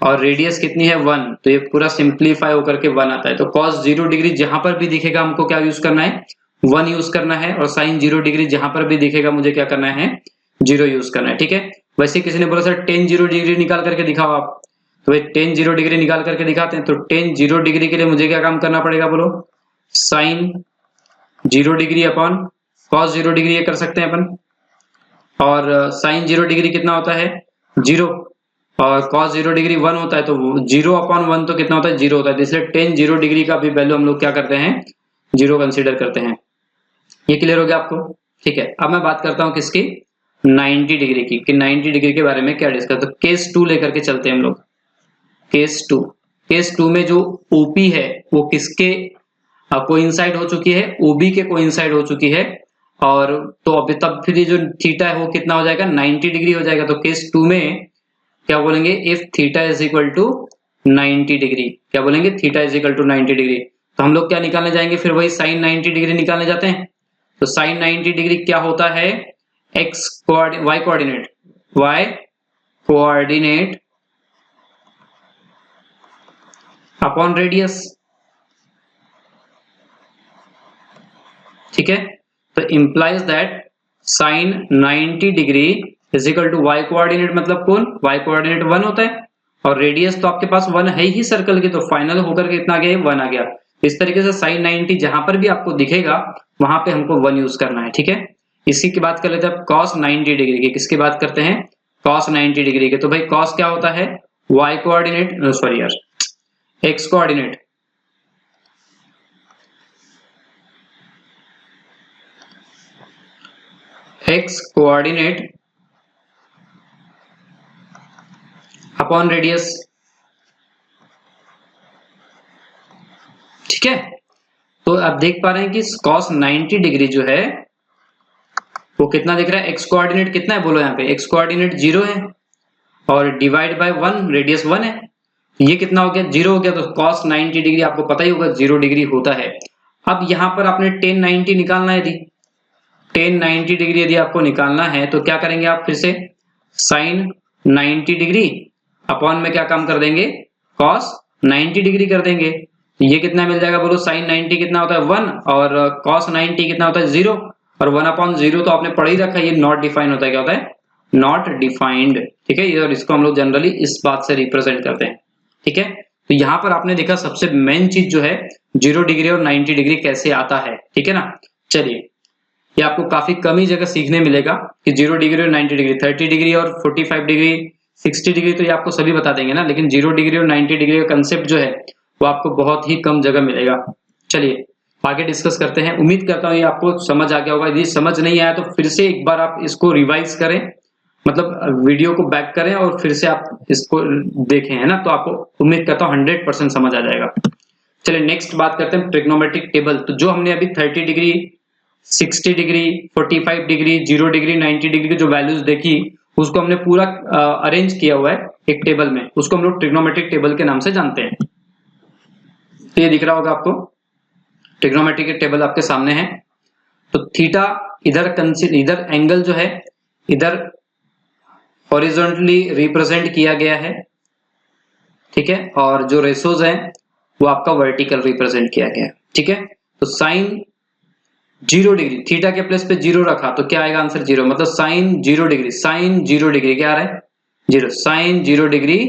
और रेडियस कितनी है 1, तो ये पूरा सिंप्लीफाई होकर के 1 आता है। तो cos 0 डिग्री जहां पर भी दिखेगा हमको क्या यूज करना है, 1 यूज करना है, और साइन 0 डिग्री जहां पर भी दिखेगा मुझे क्या करना है, 0 यूज करना है। ठीक है, वैसे किसी ने बोला सर tan 0 डिग्री निकाल करके दिखाओ आप, तो भाई tan 0 डिग्री निकाल करके दिखाते हैं। तो tan 0 डिग्री के लिए मुझे क्या काम करना पड़ेगा बोलो, sine 0 degree upon cos 0 degree ये कर सकते हैं अपन, और साइन 0 डिग्री कितना होता है 0, और cos 0 डिग्री 1 होता है, तो 0 अपॉन 1 तो कितना होता है 0 होता है। इसलिए tan 0 डिग्री का भी वैल्यू हम लोग क्या करते हैं 0 कंसीडर करते हैं। ये क्लियर हो गया आपको? ठीक है, अब मैं बात करता हूं किसकी, 90 डिग्री की, कि 90 डिग्री के बारे में क्या डिस्कस। तो केस 2 लेकर के चलते हैं हम लोग। केस 2 में जो ओपी है वो किसके कोइंसाइड हो चुकी है, ओबी के कोइंसाइड हो चुकी है, और तो अभी तब फिर ये जो थीटा है वो कितना हो जाएगा 90 डिग्री हो जाएगा। तो केस 2 में क्या बोलेंगे, if theta is equal to 90 degree, क्या बोलेंगे, theta is equal to 90 degree. तो हम लोग क्या निकालने जाएंगे, फिर वही साइन 90 डिग्री निकालने जाते हैं। तो साइन 90 डिग्री क्या होता है, वाई कोऑर्डिनेट अपॉन रेडियस। ठीक है, तो implies that sine 90 degree is equal to Y coordinate, मतलब कौन, वाई कोऑर्डिनेट 1 होता है, और रेडियस तो आपके पास 1 है ही सर्कल की, तो फाइनल होकर के इतना गया 1 आ गया। इस तरीके से साइन 90 जहां पर भी आपको दिखेगा वहां पे हमको 1 यूज करना है। ठीक है, इसी की बात कर लेते हैं cos 90 डिग्री की। किसकी बात करते हैं, cos 90 डिग्री के। तो भाई cos क्या होता है, y कोऑर्डिनेट, सॉरी यार, x कोऑर्डिनेट अपॉन रेडियस। ठीक है, तो आप देख पा रहे हैं कि cos 90 डिग्री जो है वो कितना दिख रहा है, एक्स कोऑर्डिनेट कितना है बोलो, यहाँ पे एक्स कोऑर्डिनेट 0 है और डिवाइड बाय 1, रेडियस 1 है, ये कितना हो गया 0 हो गया। तो cos 90 डिग्री आपको पता ही होगा 0 डिग्री होता है। अब यहां पर आपने tan 90 निकालना है, यदि tan 90 डिग्री यदि आपको निकालना है तो क्या करेंगे आप, फिर से sin 90 डिग्री अपॉन में क्या काम कर देंगे, cos 90 डिग्री कर देंगे। ये कितना मिल जाएगा बोलो, sin 90 कितना होता है 1 और cos 90 कितना होता है 0, और 1 अपॉन 0 तो आपने पढ़ ही रखा है, ये नॉट डिफाइंड होता है, क्या होता है नॉट डिफाइंड। ठीक है, ये और इसको हम लोग जनरली इस बात से रिप्रेजेंट करते हैं। ठीक है, तो यहां पर आपने देखा सबसे मेन चीज जो है 0 डिग्री और 90 डिग्री कैसे आता है। ठीक है ना, चलिए ये आपको काफी कम ही जगह सीखने मिलेगा कि 0 डिग्री और 90 डिग्री, 30 डिग्री और 45 डिग्री 60 डिग्री तो ये आपको सभी बता देंगे ना, लेकिन 0 डिग्री और 90 डिग्री का कंसेप्ट जो है वो आपको बहुत ही कम जगह मिलेगा। चलिए आगे डिस्कस करते हैं। उम्मीद करता हूँ ये आपको समझ आ गया होगा। यदि समझ नहीं आया तो फिर से एक बार आप इसको रिवाइज करें, मतलब वीडियो को बैक करें और फिर से आप इसको देखें, है ना, तो आपको उम्मीद करता हूँ 100% समझ आ जाएगा। चलिए नेक्स्ट बात करते हैं ट्रिग्नोमेट्रिक टेबल। तो जो हमने अभी 30 degree 60 degree 45 degree 0 degree 90 degree की जो वैल्यूज देखी उसको हमने पूरा अरेंज किया हुआ है एक टेबल में, उसको हम लोग ट्रिग्नोमेट्रिक टेबल के नाम से जानते हैं। तो ये दिख रहा होगा आपको, ट्रिग्नोमेट्रिक टेबल आपके सामने है। तो थीटा इधर एंगल जो है इधर हॉरिजॉन्टली रिप्रेजेंट किया गया है, ठीक है, और जो रेशोज हैं वो आपका वर्टिकल रिप्रेजेंट किया गया है। ठीक है, तो साइन 0 डिग्री, थीटा के प्लेस पे 0 रखा तो क्या आएगा आंसर 0, मतलब साइन 0 डिग्री, साइन 0 डिग्री क्या आ रहा है 0, साइन 0 डिग्री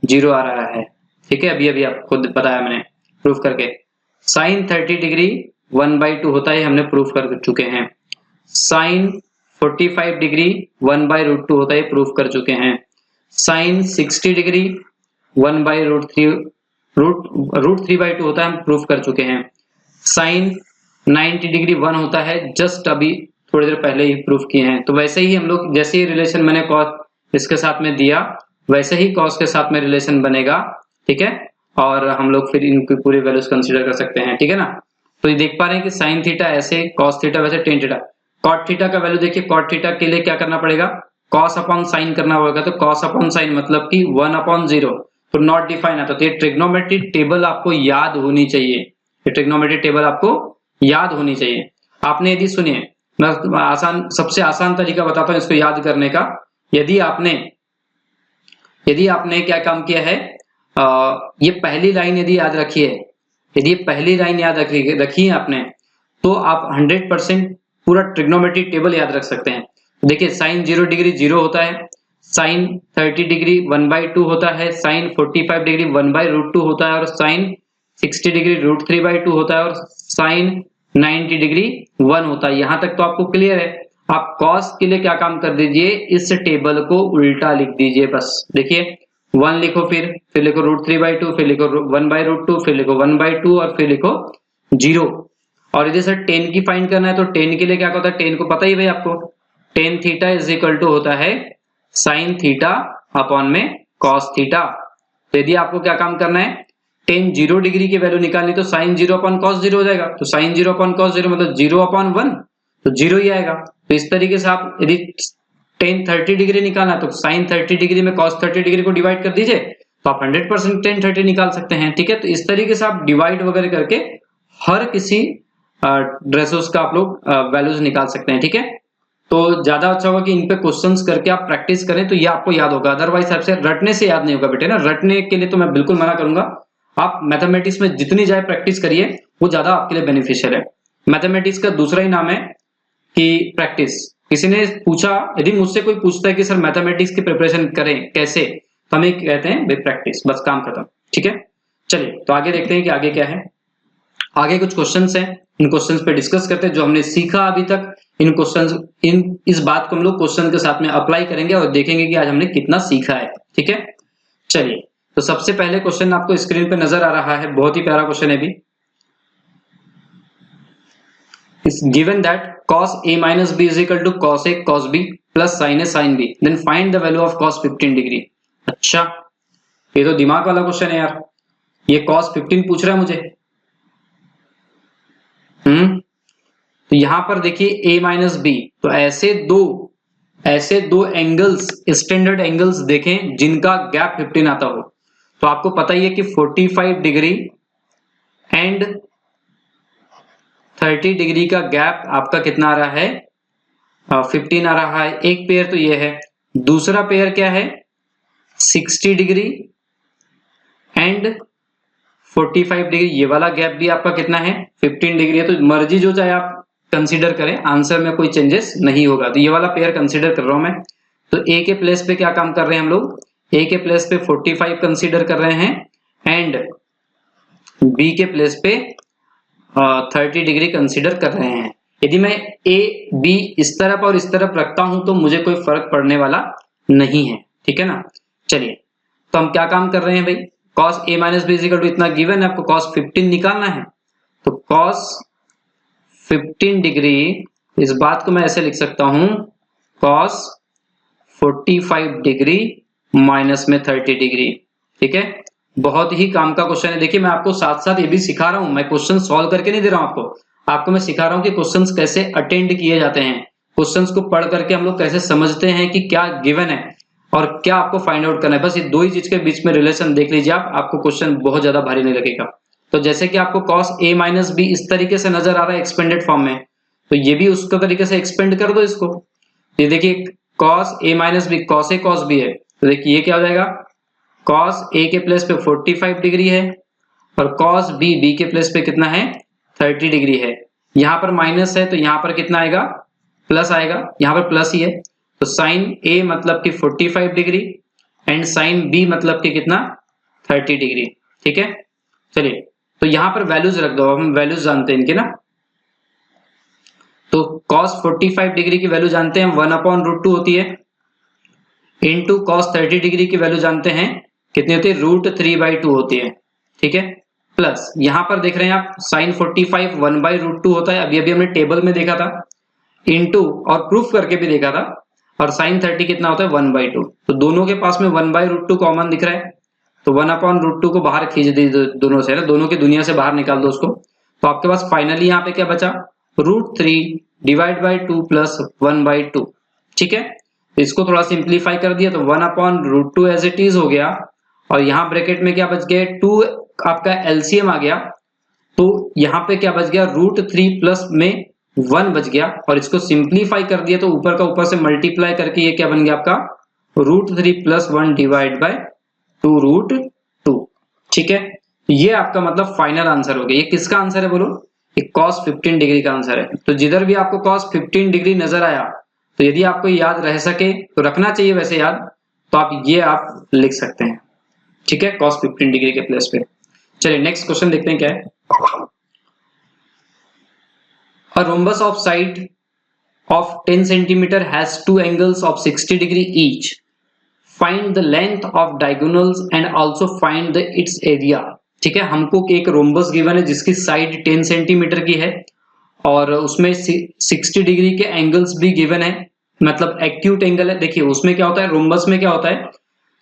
0 आ रहा है। ठीक है, अभी आप खुद बताया मैंने प्रूफ करके। साइन 30 डिग्री 1/2 होता है, हमने प्रूफ कर चुके हैं। साइन 45 डिग्री 1/√2 होता है, प्रूफ कर चुके हैं। साइन 60 डिग्री 1/√3 रूट 3/2 होता है, हम प्रूफ कर चुके हैं। साइन 90 डिग्री 1 होता है, जस्ट अभी थोड़ी देर पहले ही प्रूफ किए हैं। तो वैसे ही हम लोग जैसे ही रिलेशन मैंने कॉस इसके साथ में दिया वैसे ही कॉस के साथ में रिलेशन बनेगा, ठीक है। और हम लोग फिर इनकी पूरी वैल्यूज कंसीडर कर सकते हैं, ठीक है ना। तो ये देख पा रहे हैं कि साइन थीटा ऐसे, कॉस थीटा वैसे, टेन थीटा। कॉट थीटा का वैल्यू देखिए, कॉट थीटा के लिए क्या करना पड़ेगा, कॉस अपॉन साइन करना होगा। तो कॉस अपॉन साइन मतलब कि 1/0, तो नॉट डिफाइन आता। तो ये ट्रिग्नोमेट्रिक टेबल आपको याद होनी चाहिए, ये ट्रिग्नोमेट्रिक टेबल आपको याद होनी चाहिए। आपने यदि सुनिए, मैं सबसे आसान तरीका बताता हूं इसको याद करने का। यदि आपने क्या काम किया है, ये पहली लाइन यदि याद रखी है, यदि पहली लाइन याद रखी है आपने, तो आप 100% पूरा ट्रिग्नोमेट्रिक टेबल याद रख सकते हैं। देखिए साइन 0 डिग्री 0 होता है, साइन 30 डिग्री 1/2 होता है, साइन 45 डिग्री 1/√2 होता है, और साइन 60 डिग्री √3/2 होता है, और साइन 90 डिग्री 1 होता है। यहां तक तो आपको क्लियर है। आप कॉस के लिए क्या काम कर दीजिए, इस टेबल को उल्टा लिख दीजिए बस। देखिए 1 लिखो, फिर लिखो √3/2, फिर लिखो 1/√2, फिर लिखो 1/2 और फिर लिखो 0। और यदि सर टेन की फाइंड करना है तो टेन के लिए क्या होता है, टेन को पता ही भाई आपको, tan theta is equal to होता है साइन थीटा अपॉन में कॉस थीटा। तो यदि आपको क्या काम करना है, टेन 0 डिग्री की वैल्यू निकालनी, तो साइन 0 अपॉन कॉस 0 हो जाएगा। तो साइन 0 अपॉन कॉस 0 मतलब 0/1, तो 0 ही आएगा। तो इस तरीके से आप यदि टेन 30 डिग्री निकालना है तो साइन 30 डिग्री में कॉस 30 डिग्री को डिवाइड कर दीजिए, तो आप 100% टेन 30 निकाल सकते हैं, ठीक है। तो इस तरीके से आप डिवाइड वगैरह करके हर किसी ड्रेसेस का आप लोग वैल्यूज निकाल सकते हैं, ठीक है। तो ज्यादा अच्छा होगा कि इन पे क्वेश्चंस करके आप प्रैक्टिस करें, तो ये आपको याद होगा। अदरवाइज आपसे रटने से याद नहीं होगा बेटे ना, रटने के लिए तो मैं बिल्कुल मना करूंगा। आप मैथमेटिक्स में जितनी जाए प्रैक्टिस करिए, वो ज्यादा आपके लिए बेनिफिशियल है। मैथमेटिक्स का दूसरा ही नाम है कि प्रैक्टिस। किसी ने पूछा, यदि मुझसे कोई पूछता है कि सर मैथमेटिक्स की प्रिपरेशन करें कैसे, तो हम कहते हैं भाई प्रैक्टिस, बस काम खत्म, ठीक है। चलिए तो आगे देखते हैं कि आगे क्या है। आगे कुछ क्वेश्चंस हैं, इन क्वेश्चंस पे डिस्कस करते हैं जो हमने सीखा अभी तक। इन क्वेश्चंस इस बात को हम लोग क्वेश्चन के साथ में अप्लाई करेंगे और देखेंगे कि आज हमने कितना सीखा है, ठीक है। चलिए तो सबसे पहले क्वेश्चन आपको स्क्रीन पे नजर आ रहा है, बहुत ही प्यारा क्वेश्चन है भी। It's given that cos a minus b is equal to cos a cos b plus sin a sin b, then find the value of cos 15 degree. अच्छा, ये तो दिमाग वाला क्वेश्चन है यार, ये cos 15 पूछ रहा है मुझे। तो यहां पर देखिए a माइनस बी, तो ऐसे दो एंगल्स, स्टैंडर्ड एंगल्स देखें जिनका गैप 15 आता हो। तो आपको पता ही है कि 45 डिग्री एंड 30 डिग्री का गैप आपका कितना आ रहा है, 15 आ रहा है। एक पेयर तो ये है, दूसरा पेयर क्या है, 60 डिग्री एंड 45 डिग्री, ये वाला गैप भी आपका कितना है, 15 डिग्री है। तो मर्जी जो चाहे आप कंसीडर करें, आंसर में कोई चेंजेस नहीं होगा। तो ये वाला पेयर कंसीडर कर रहा हूं मैं। तो ए के प्लेस पे क्या काम कर रहे हैं हम लोग, ए के प्लेस पे 45 कंसीडर कर रहे हैं एंड बी के प्लेस पे 30 डिग्री कंसीडर कर रहे हैं। यदि मैं ए बी इस तरफ और इस तरफ रखता हूं तो मुझे कोई फर्क पड़ने वाला नहीं है, ठीक है ना। चलिए तो हम क्या काम कर रहे हैं भाई, cos a minus B equal to इतना गिवन है, आपको cos 15 निकालना है। तो cos 15 डिग्री, इस बात को मैं ऐसे लिख सकता हूं, cos 45 डिग्री माइनस में 30 डिग्री, ठीक है। बहुत ही काम का क्वेश्चन है। देखिए मैं आपको साथ साथ ये भी सिखा रहा हूं, मैं क्वेश्चन सॉल्व करके नहीं दे रहा हूं आपको मैं सिखा रहा हूं कि क्वेश्चंस कैसे अटेंड किए जाते हैं, क्वेश्चंस को पढ़ करके हम लोग कैसे समझते हैं कि क्या गिवन है और क्या आपको फाइंड आउट करना है। बस ये दो ही चीज के बीच में रिलेशन देख लीजिए आप, आपको क्वेश्चन बहुत ज्यादा भारी नहीं लगेगा। तो जैसे कि आपको cos a माइनस बी इस तरीके से नजर आ रहा है एक्सपेंडेड फॉर्म में, तो ये भी उसका तरीके से एक्सपेंड कर दो इसको। ये देखिए cos a minus B cos a cos b है, तो देखिए ये क्या हो जाएगा, cos a के प्लेस पे 45 डिग्री है और cos b b के प्लेस पे कितना है, 30 डिग्री है। यहाँ पर माइनस है तो यहाँ पर कितना आएगा, प्लस आएगा, यहाँ पर प्लस ही है। तो साइन a मतलब कि 45 डिग्री एंड साइन b मतलब कि कितना, 30 डिग्री, ठीक है। चलिए तो यहाँ पर वैल्यूज रख दो, हम वैल्यूज जानते हैं इनके ना। तो cos 45 डिग्री की वैल्यू जानते हैं 1/√2 होती है, इनटू cos 30 डिग्री की वैल्यू जानते हैं कितनी होती है, √3/2 होती है, ठीक है, प्लस यहाँ पर देख रहे हैं आप साइन 45 1/√2 होता है, अभी अभी हमने टेबल में देखा था, इनटू और प्रूफ करके भी देखा था, और साइन 30 कितना होता है 1/2। तो दोनों के पास में 1/√2 कॉमन दिख रहा है, तो 1/√2 को बाहर खींच दी दोनों से, ना दोनों की दुनिया से बाहर निकाल दो उसको, तो आपके पास फाइनली यहाँ पे क्या बचा, √3 डिवाइड बाई 2 प्लस 1/2। ठीक है, तो इसको थोड़ा सिंप्लीफाई कर दिया तो 1/√2 एज इट इज हो गया, और यहाँ ब्रैकेट में क्या बच गया 2, आपका एलसीएम आ गया, तो यहाँ पे क्या बच गया √3 प्लस में 1 बच गया, और इसको सिंप्लीफाई कर दिया तो ऊपर का ऊपर से मल्टीप्लाई करके ये क्या बन गया आपका √3 प्लस 1 डिवाइड बाय 2√2। ठीक है, ये आपका मतलब फाइनल आंसर हो गया। ये किसका आंसर है बोलो, ये cos 15 डिग्री का आंसर है। तो जिधर भी आपको cos 15 डिग्री नजर आया, तो यदि आपको याद रह सके तो रखना चाहिए वैसे याद, तो आप ये आप लिख सकते हैं। ठीक है, cos 15 डिग्री के प्लेस पे। चलिए नेक्स्ट क्वेश्चन देखते हैं क्या है। A rhombus of side of 10 centimeter has two angles of 60 degree each. Find the length of diagonals and also find the its area। ठीक है, हमको एक रोम्बस गिवन है जिसकी साइड 10 सेंटीमीटर की है और उसमें 60 डिग्री के एंगल्स भी गिवन है, मतलब एक्यूट एंगल है। देखिए उसमें क्या होता है, रोम्बस में क्या होता है,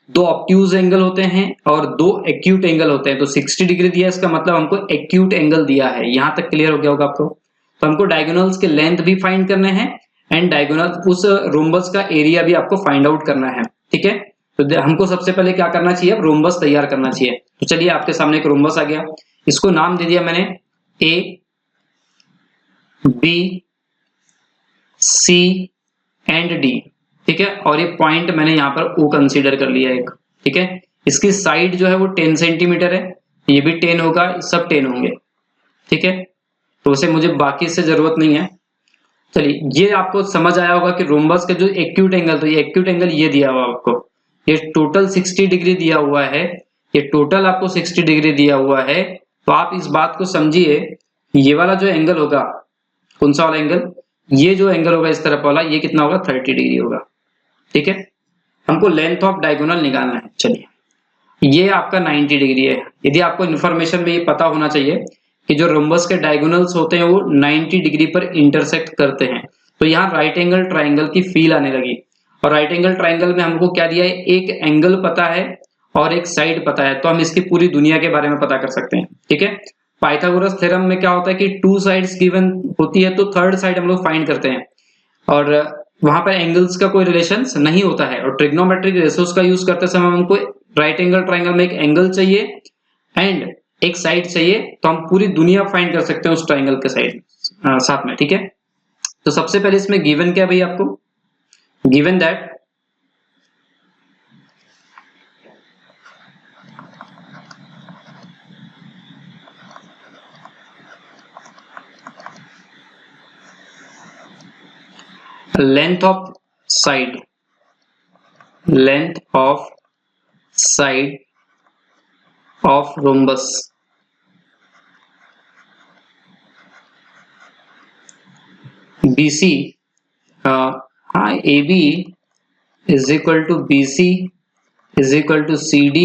दो ऑब्ट्यूज एंगल होते हैं और दो एक्यूट एंगल होते हैं। तो 60 डिग्री दिया, इसका मतलब हमको एक्यूट एंगल दिया है। यहां तक क्लियर हो गया होगा आपको। तो हमको डायगोनल्स के लेंथ भी फाइंड करने हैं एंड डायगोनल उस रोम्बस का एरिया भी आपको फाइंड आउट करना है। ठीक है, तो हमको सबसे पहले क्या करना चाहिए, अब रोम्बस तैयार करना चाहिए। तो चलिए आपके सामने एक रोम्बस आ गया, इसको नाम दे दिया मैंने A B C and D. ठीक है, और ये पॉइंट मैंने यहाँ पर ओ कंसीडर कर लिया एक। ठीक है, इसकी साइड जो है वो 10 सेंटीमीटर है, ये भी 10 होगा, सब 10 होंगे। ठीक है, तो उसे मुझे बाकी से जरूरत नहीं है। चलिए ये आपको समझ आया होगा कि रोम्बस का जो एक्यूट एंगल, तो ये एक्यूट एंगल ये दिया हुआ आपको, ये टोटल 60 डिग्री दिया हुआ है, ये टोटल आपको 60 डिग्री दिया हुआ है। तो आप इस बात को समझिए, ये वाला जो एंगल होगा, कौन सा वाला एंगल, ये जो एंगल होगा इस तरफ वाला, ये कितना होगा 30 डिग्री होगा। ठीक है, हमको लेंथ ऑफ डायगोनल निकालना है। चलिए ये आपका 90 डिग्री है। यदि आपको इन्फॉर्मेशन में ये पता होना चाहिए कि जो रोम्बस के डायगोनल्स होते हैं वो 90 डिग्री पर इंटरसेक्ट करते हैं। तो यहाँ राइट एंगल ट्राइंगल की फील आने लगी, और राइट एंगल ट्राइंगल में हमको क्या दिया है, एक एंगल पता है और एक साइड पता है, तो हम इसकी पूरी दुनिया के बारे में पता कर सकते हैं। ठीक है, पाइथागोरस थ्योरम में क्या होता है कि 2 साइड्स गिवन होती है, तो थर्ड साइड हम लोग फाइंड करते हैं, और वहां पर एंगल्स का कोई रिलेशन नहीं होता है। और ट्रिग्नोमेट्रिक रेशियोज का यूज करते समय हमको राइट एंगल ट्राइंगल में एक एंगल चाहिए एंड एक साइड चाहिए, तो हम पूरी दुनिया फाइंड कर सकते हैं उस ट्राइंगल के साइड साथ में। ठीक है, तो सबसे पहले इसमें गिवन क्या है भाई, आपको given that length of side of rhombus BC, हाँ AB is equal to BC is equal to CD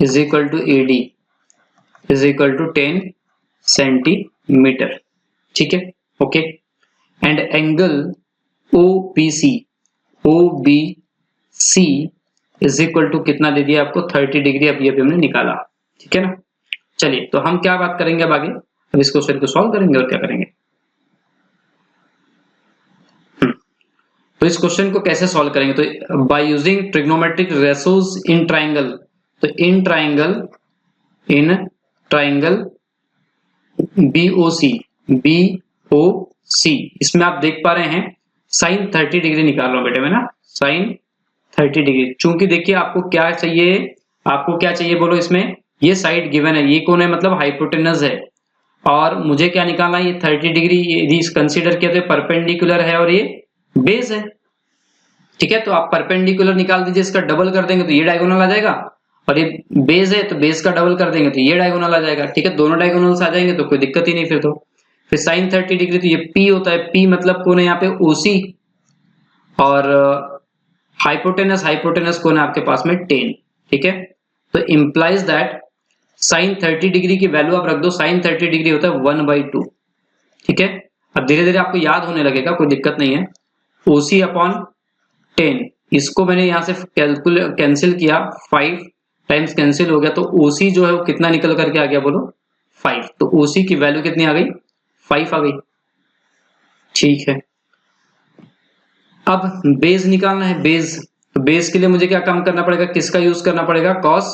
is equal to AD is equal to 10 centimetre. ठीक है, okay, and angle OBC is equal to कितना दे दिया आपको 30 degree, अभी अभी हमने निकाला। ठीक है ना, चलिए तो हम क्या बात करेंगे अब आगे, अब इस क्वेश्चन को सॉल्व करेंगे और क्या करेंगे। तो इस क्वेश्चन को कैसे सॉल्व करेंगे, तो by using trigonometric ratios in triangle. तो इन ट्राइंगल BOC, इसमें आप देख पा रहे हैं साइन 30 डिग्री निकाल रहा हूं बेटे मैं ना, साइन 30 डिग्री। चूंकि देखिए आपको क्या चाहिए बोलो, इसमें ये साइड गिवन है, ये कौन है, मतलब हाइपोटेनस है, और मुझे क्या निकालना है, ये 30 डिग्री यदि कंसीडर किया तो परपेंडिकुलर है और ये बेस है। ठीक है, तो आप परपेंडिकुलर निकाल दीजिए, इसका डबल कर देंगे तो ये डायगोनल आ जाएगा, और ये बेस है तो बेस का डबल कर देंगे तो ये डायगोनल आ जाएगा। ठीक है, दोनों डायगोनल्स आ जाएंगे तो कोई दिक्कत ही नहीं फिर तो। फिर साइन 30 डिग्री, तो ये P होता है, P मतलब कौन है यहाँ पे OC, और हाइपोटेनस कौन है आपके पास में 10। ठीक है, तो इंप्लाइज दैट साइन 30 डिग्री की वैल्यू आप रख दो, साइन 30 डिग्री होता है 1/2। ठीक है, अब धीरे धीरे आपको याद होने लगेगा, कोई दिक्कत नहीं है। OC अपॉन 10, इसको मैंने यहाँ से कैंसिल किया, 5 टाइम्स कैंसिल हो गया, तो OC जो है वो कितना निकल करके आ गया बोलो, 5। तो OC की वैल्यू कितनी आ गई, 5 आ गई। ठीक है, अब बेस निकालना है, बेस। तो बेस के लिए मुझे क्या काम करना पड़ेगा, किसका यूज करना पड़ेगा, cos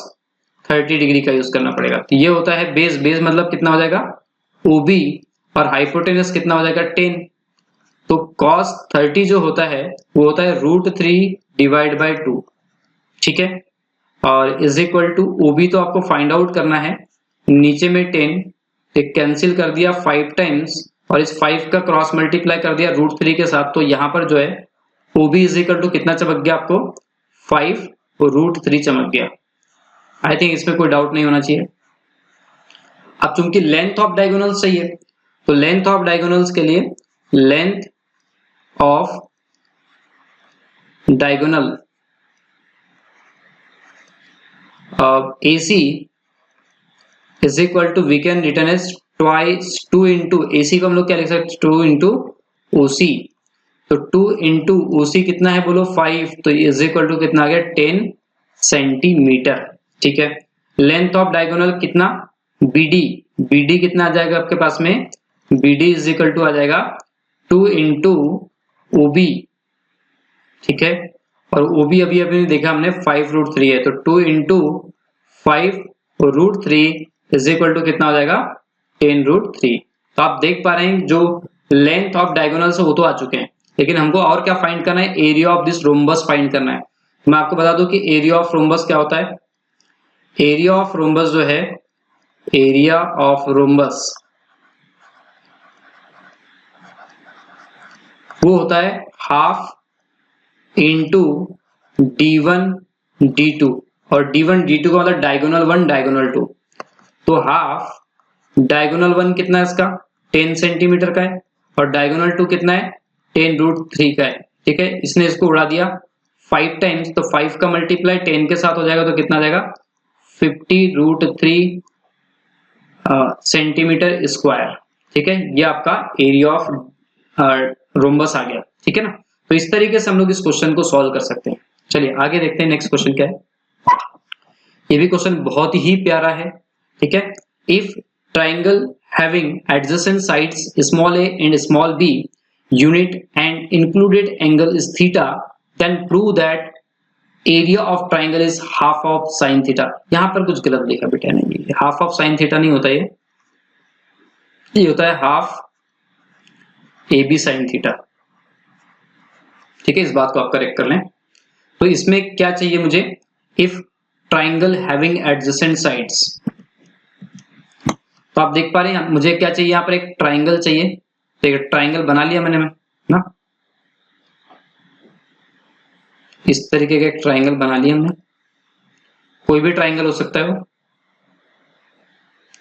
30 डिग्री का यूज करना पड़ेगा। तो ये होता है बेस, बेस मतलब कितना हो जाएगा OB, और हाइपोटेनस कितना हो जाएगा 10। तो cos 30 जो होता है वो होता है √3 डिवाइड बाई 2। ठीक है, और इज इक्वल टू OB तो आपको फाइंड आउट करना है, नीचे में 10 एक कैंसिल कर दिया 5 टाइम्स, और इस 5 का क्रॉस मल्टीप्लाई कर दिया √3 के साथ। तो यहाँ पर जो है OB इज इक्वल टू कितना चमक गया आपको, 5 और √3 चमक गया। आई थिंक इसमें कोई डाउट नहीं होना चाहिए। अब चूंकि लेंथ ऑफ डायगोनल्स चाहिए, तो लेंथ ऑफ डायगोनल्स के लिए length of diagonal AC is equal to, we can return as twice 2 into AC को हम लोग क्या लिख सकते हैं, 2 इंटू OC। तो 2 इंटू OC कितना है बोलो, 5। तो इज इक्वल टू कितना आ गया, 10 सेंटीमीटर। ठीक है, लेंथ ऑफ डायगोनल कितना, BD कितना आ जाएगा आपके पास में, BD इज इक्वल टू आ जाएगा 2 इंटू OB। ठीक है, और OB अभी अभी देखा हमने 5√3 है, तो 2 इंटू 5√3 इज इक्वल टू कितना हो जाएगा, 10√3। तो आप देख पा रहे हैं जो लेंथ ऑफ डायगोनल्स वो तो आ चुके हैं, लेकिन हमको और क्या फाइंड करना है, area of this rhombus find करना है। मैं आपको बता दूं कि एरिया ऑफ रोम्बस क्या होता है। एरिया ऑफ रोम्बस जो है, एरिया ऑफ रोम्बस वो होता है हाफ इंटू D1 D2, और D1 D2 का मतलब डायगोनल 1 डायगोनल 2। तो हाफ डायगोनल 1 कितना है इसका, 10 सेंटीमीटर का है, और डायगोनल 2 कितना है, 10√3 का है। ठीक है, इसने इसको उड़ा दिया 5 टाइम्स, तो 5 का मल्टीप्लाई 10 के साथ हो जाएगा, तो कितना आ जाएगा 50√3 सेंटीमीटर स्क्वायर। ठीक है, ये आपका एरिया ऑफ रोम्बस आ गया। ठीक है ना, तो इस तरीके से हम लोग इस क्वेश्चन को सॉल्व कर सकते हैं। चलिए आगे देखते हैं, नेक्स्ट क्वेश्चन क्या है। ये भी क्वेश्चन बहुत ही प्यारा है। ठीक है, if triangle having adjacent sides small a and small b unit and included angle is theta, then prove that area of triangle is half of sine theta. यहां पर कुछ गलत लिखा बेटा, नहीं हाफ ऑफ साइन थीटा नहीं होता, ये होता है हाफ AB साइन थीटा। ठीक है, इस बात को आप करेक्ट कर लें। तो इसमें क्या चाहिए मुझे, if triangle having adjacent sides, तो आप देख पा रहे हैं मुझे क्या चाहिए, यहाँ पर एक ट्राइंगल चाहिए। तो एक ट्राइंगल बना लिया मैंने ना, इस तरीके का एक ट्राइंगल बना लिया हमने। कोई भी ट्राइंगल हो सकता है, वो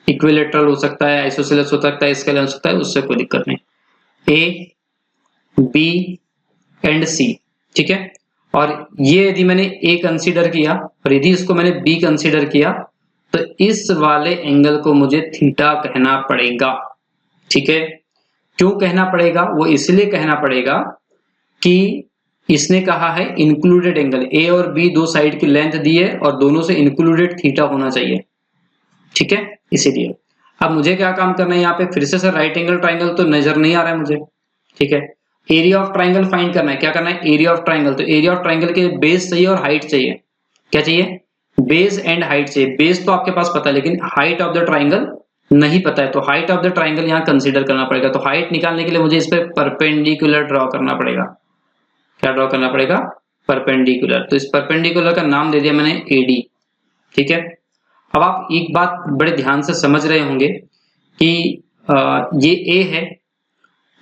इक्विलेटरल हो सकता है, आइसोसेलेस हो सकता है, स्केलर हो सकता है, उससे कोई दिक्कत नहीं। A B एंड C, ठीक है, और ये यदि मैंने A कंसीडर किया और यदि इसको मैंने B कंसीडर किया, तो इस वाले एंगल को मुझे थीटा कहना पड़ेगा। ठीक है, क्यों कहना पड़ेगा, वो इसलिए कहना पड़ेगा कि इसने कहा है इंक्लूडेड एंगल, A और B दो साइड की लेंथ दी है और दोनों से इंक्लूडेड थीटा होना चाहिए। ठीक है, इसीलिए अब मुझे क्या काम करना है, यहाँ पे फिर से सर राइट एंगल ट्राइंगल तो नजर नहीं आ रहा है मुझे। ठीक है, एरिया ऑफ ट्राइंगल फाइंड करना है, क्या करना है, एरिया ऑफ ट्राइंगल। तो एरिया ऑफ ट्राइंगल के बेस चाहिए और हाइट चाहिए। क्या चाहिए, बेस एंड हाइट चाहिए। बेस तो आपके पास पता है, लेकिन हाइट ऑफ द ट्राइंगल नहीं पता है, तो हाइट ऑफ द ट्राइंगल यहाँ कंसीडर करना पड़ेगा। तो हाइट निकालने के लिए मुझे इस पर परपेंडिकुलर ड्रॉ करना पड़ेगा। क्या ड्रॉ करना पड़ेगा, परपेंडिकुलर। तो इस परपेंडिकुलर का नाम दे दिया मैंने AD। ठीक है, अब आप एक बात बड़े ध्यान से समझ रहे होंगे कि ये A है,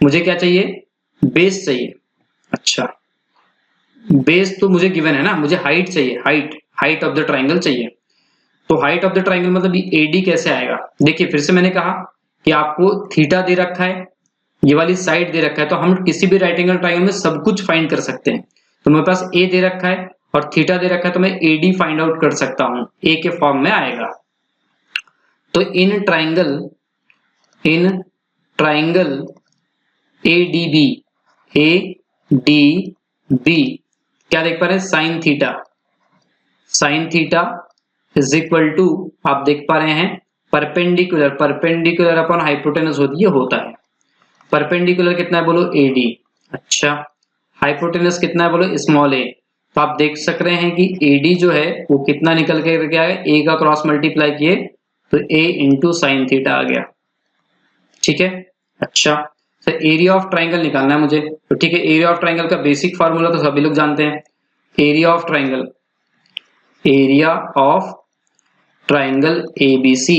मुझे क्या चाहिए, बेस चाहिए। अच्छा, बेस तो मुझे गिवन है ना, मुझे हाइट चाहिए, हाइट ऑफ द ट्राइंगल चाहिए। तो हाइट ऑफ द ट्राइंगल मतलब ये AD कैसे आएगा। देखिए फिर से मैंने कहा कि आपको थीटा दे रखा है, ये वाली साइड दे रखा है, तो हम किसी भी राइट एंगल ट्राइंगल में सब कुछ फाइंड कर सकते हैं। तो मेरे पास A दे रखा है और थीटा दे रखा है, तो मैं AD फाइंड आउट कर सकता हूं, A के फॉर्म में आएगा। तो इन ट्राइंगल ADB क्या देख पा रहे हैं, sine theta is equal to, आप देख पा रहे हैं परपेंडिकुलर अपॉन हाइपोटेनस होता है। परपेंडिकुलर कितना है बोलो AD, अच्छा हाइपोटेनस कितना है बोलो स्मॉल a। तो आप देख सक रहे हैं कि AD जो है वो कितना निकल के क्या है, a का क्रॉस मल्टीप्लाई किए तो a इंटू साइन थीटा आ गया, ठीक है। अच्छा सर एरिया ऑफ ट्राइंगल निकालना है मुझे, तो ठीक है एरिया ऑफ ट्राइंगल का बेसिक फार्मूला तो सभी लोग जानते हैं, area of triangle ABC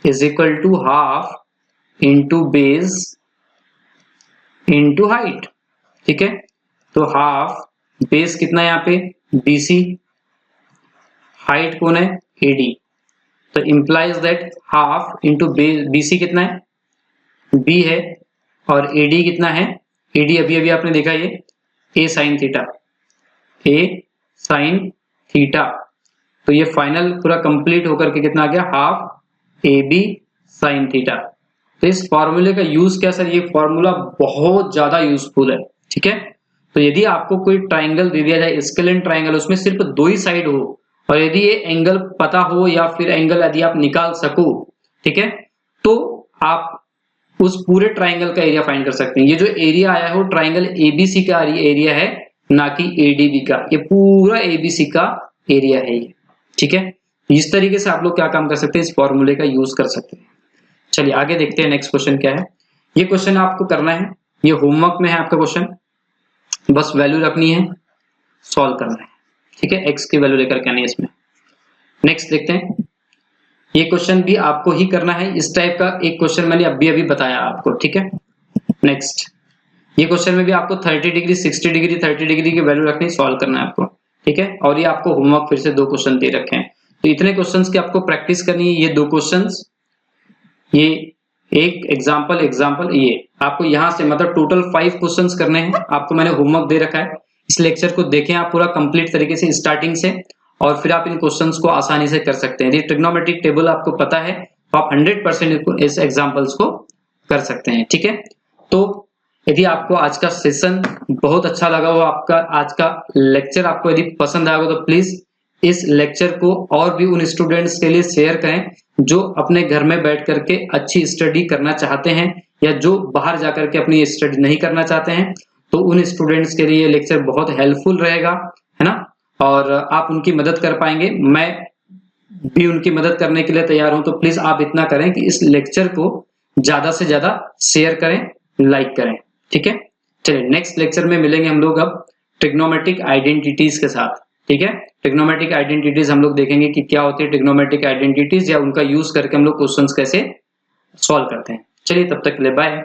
is equal to half into base into height, ठीक है। तो हाफ बेस कितना है यहाँ पे BC, हाइट कौन है AD, तो implies that half into BC कितना है B है और AD कितना है, AD अभी आपने देखा ये A साइन थीटा, तो ये फाइनल पूरा कंप्लीट होकर के कितना आ गया, हाफ AB साइन थीटा। तो इस फॉर्मूले का यूज क्या सर, ये फॉर्मूला बहुत ज्यादा यूजफुल है, ठीक है। तो यदि आपको कोई ट्राइंगल दे दिया जाए स्केलेन ट्राइंगल, उसमें सिर्फ 2 ही साइड हो और यदि ये एंगल पता हो या फिर एंगल यदि आप निकाल सको, ठीक है, तो आप उस पूरे ट्राइंगल का एरिया फाइंड कर सकते हैं। ये जो एरिया आया है वो ट्राइंगल ABC का एरिया है, ना कि ADB का, ये पूरा ABC का एरिया है ये, ठीक है। इस तरीके से आप लोग क्या काम कर सकते हैं, इस फॉर्मूले का यूज कर सकते हैं। चलिए आगे देखते हैं नेक्स्ट क्वेश्चन क्या है। ये क्वेश्चन आपको करना है, ये होमवर्क में है आपका क्वेश्चन, बस वैल्यू रखनी है, सॉल्व करना है, ठीक है। x की वैल्यू लेकर के आनी है इसमें। नेक्स्ट देखते हैं, ये क्वेश्चन भी आपको ही करना है, इस टाइप का एक क्वेश्चन मैंने अभी बताया आपको, ठीक है। नेक्स्ट ये क्वेश्चन में भी आपको 30 डिग्री 60 डिग्री 30 डिग्री की वैल्यू रखनी, सॉल्व करना है आपको, ठीक है। और ये आपको होमवर्क फिर से 2 क्वेश्चन दे रखे हैं, तो इतने क्वेश्चंस की आपको प्रैक्टिस करनी है। ये 2 क्वेश्चंस, ये एक एग्जाम्पल ये आपको यहाँ से मतलब टोटल 5 क्वेश्चंस करने हैं, आपको मैंने होमवर्क दे रखा है। इस लेक्चर को देखें आप पूरा कंप्लीट तरीके से स्टार्टिंग से, और फिर आप इन क्वेश्चंस को आसानी से कर सकते हैं। यदि ट्रिग्नोमेट्रिक टेबल आपको पता है तो आप 100% इस एग्जाम्पल्स को कर सकते हैं, ठीक है। तो यदि आपको आज का सेशन बहुत अच्छा लगा हो, आपका आज का लेक्चर आपको यदि पसंद आया हो, तो प्लीज इस लेक्चर को और भी उन स्टूडेंट्स के लिए शेयर करें जो अपने घर में बैठ करके अच्छी स्टडी करना चाहते हैं या जो बाहर जाकर के अपनी स्टडी नहीं करना चाहते हैं। तो उन स्टूडेंट्स के लिए लेक्चर बहुत हेल्पफुल रहेगा, है ना, और आप उनकी मदद कर पाएंगे। मैं भी उनकी मदद करने के लिए तैयार हूं। तो प्लीज आप इतना करें कि इस लेक्चर को ज्यादा से ज्यादा शेयर करें, लाइक करें, ठीक है। चलिए नेक्स्ट लेक्चर में मिलेंगे हम लोग अब ट्रिग्नोमेट्रिक आइडेंटिटीज के साथ, ठीक है। ट्रिग्नोमेट्रिक आइडेंटिटीज हम लोग देखेंगे कि क्या होती है ट्रिग्नोमेट्रिक आइडेंटिटीज, या उनका यूज करके हम लोग क्वेश्चंस कैसे सॉल्व करते हैं। चलिए तब तक के लिए बाय।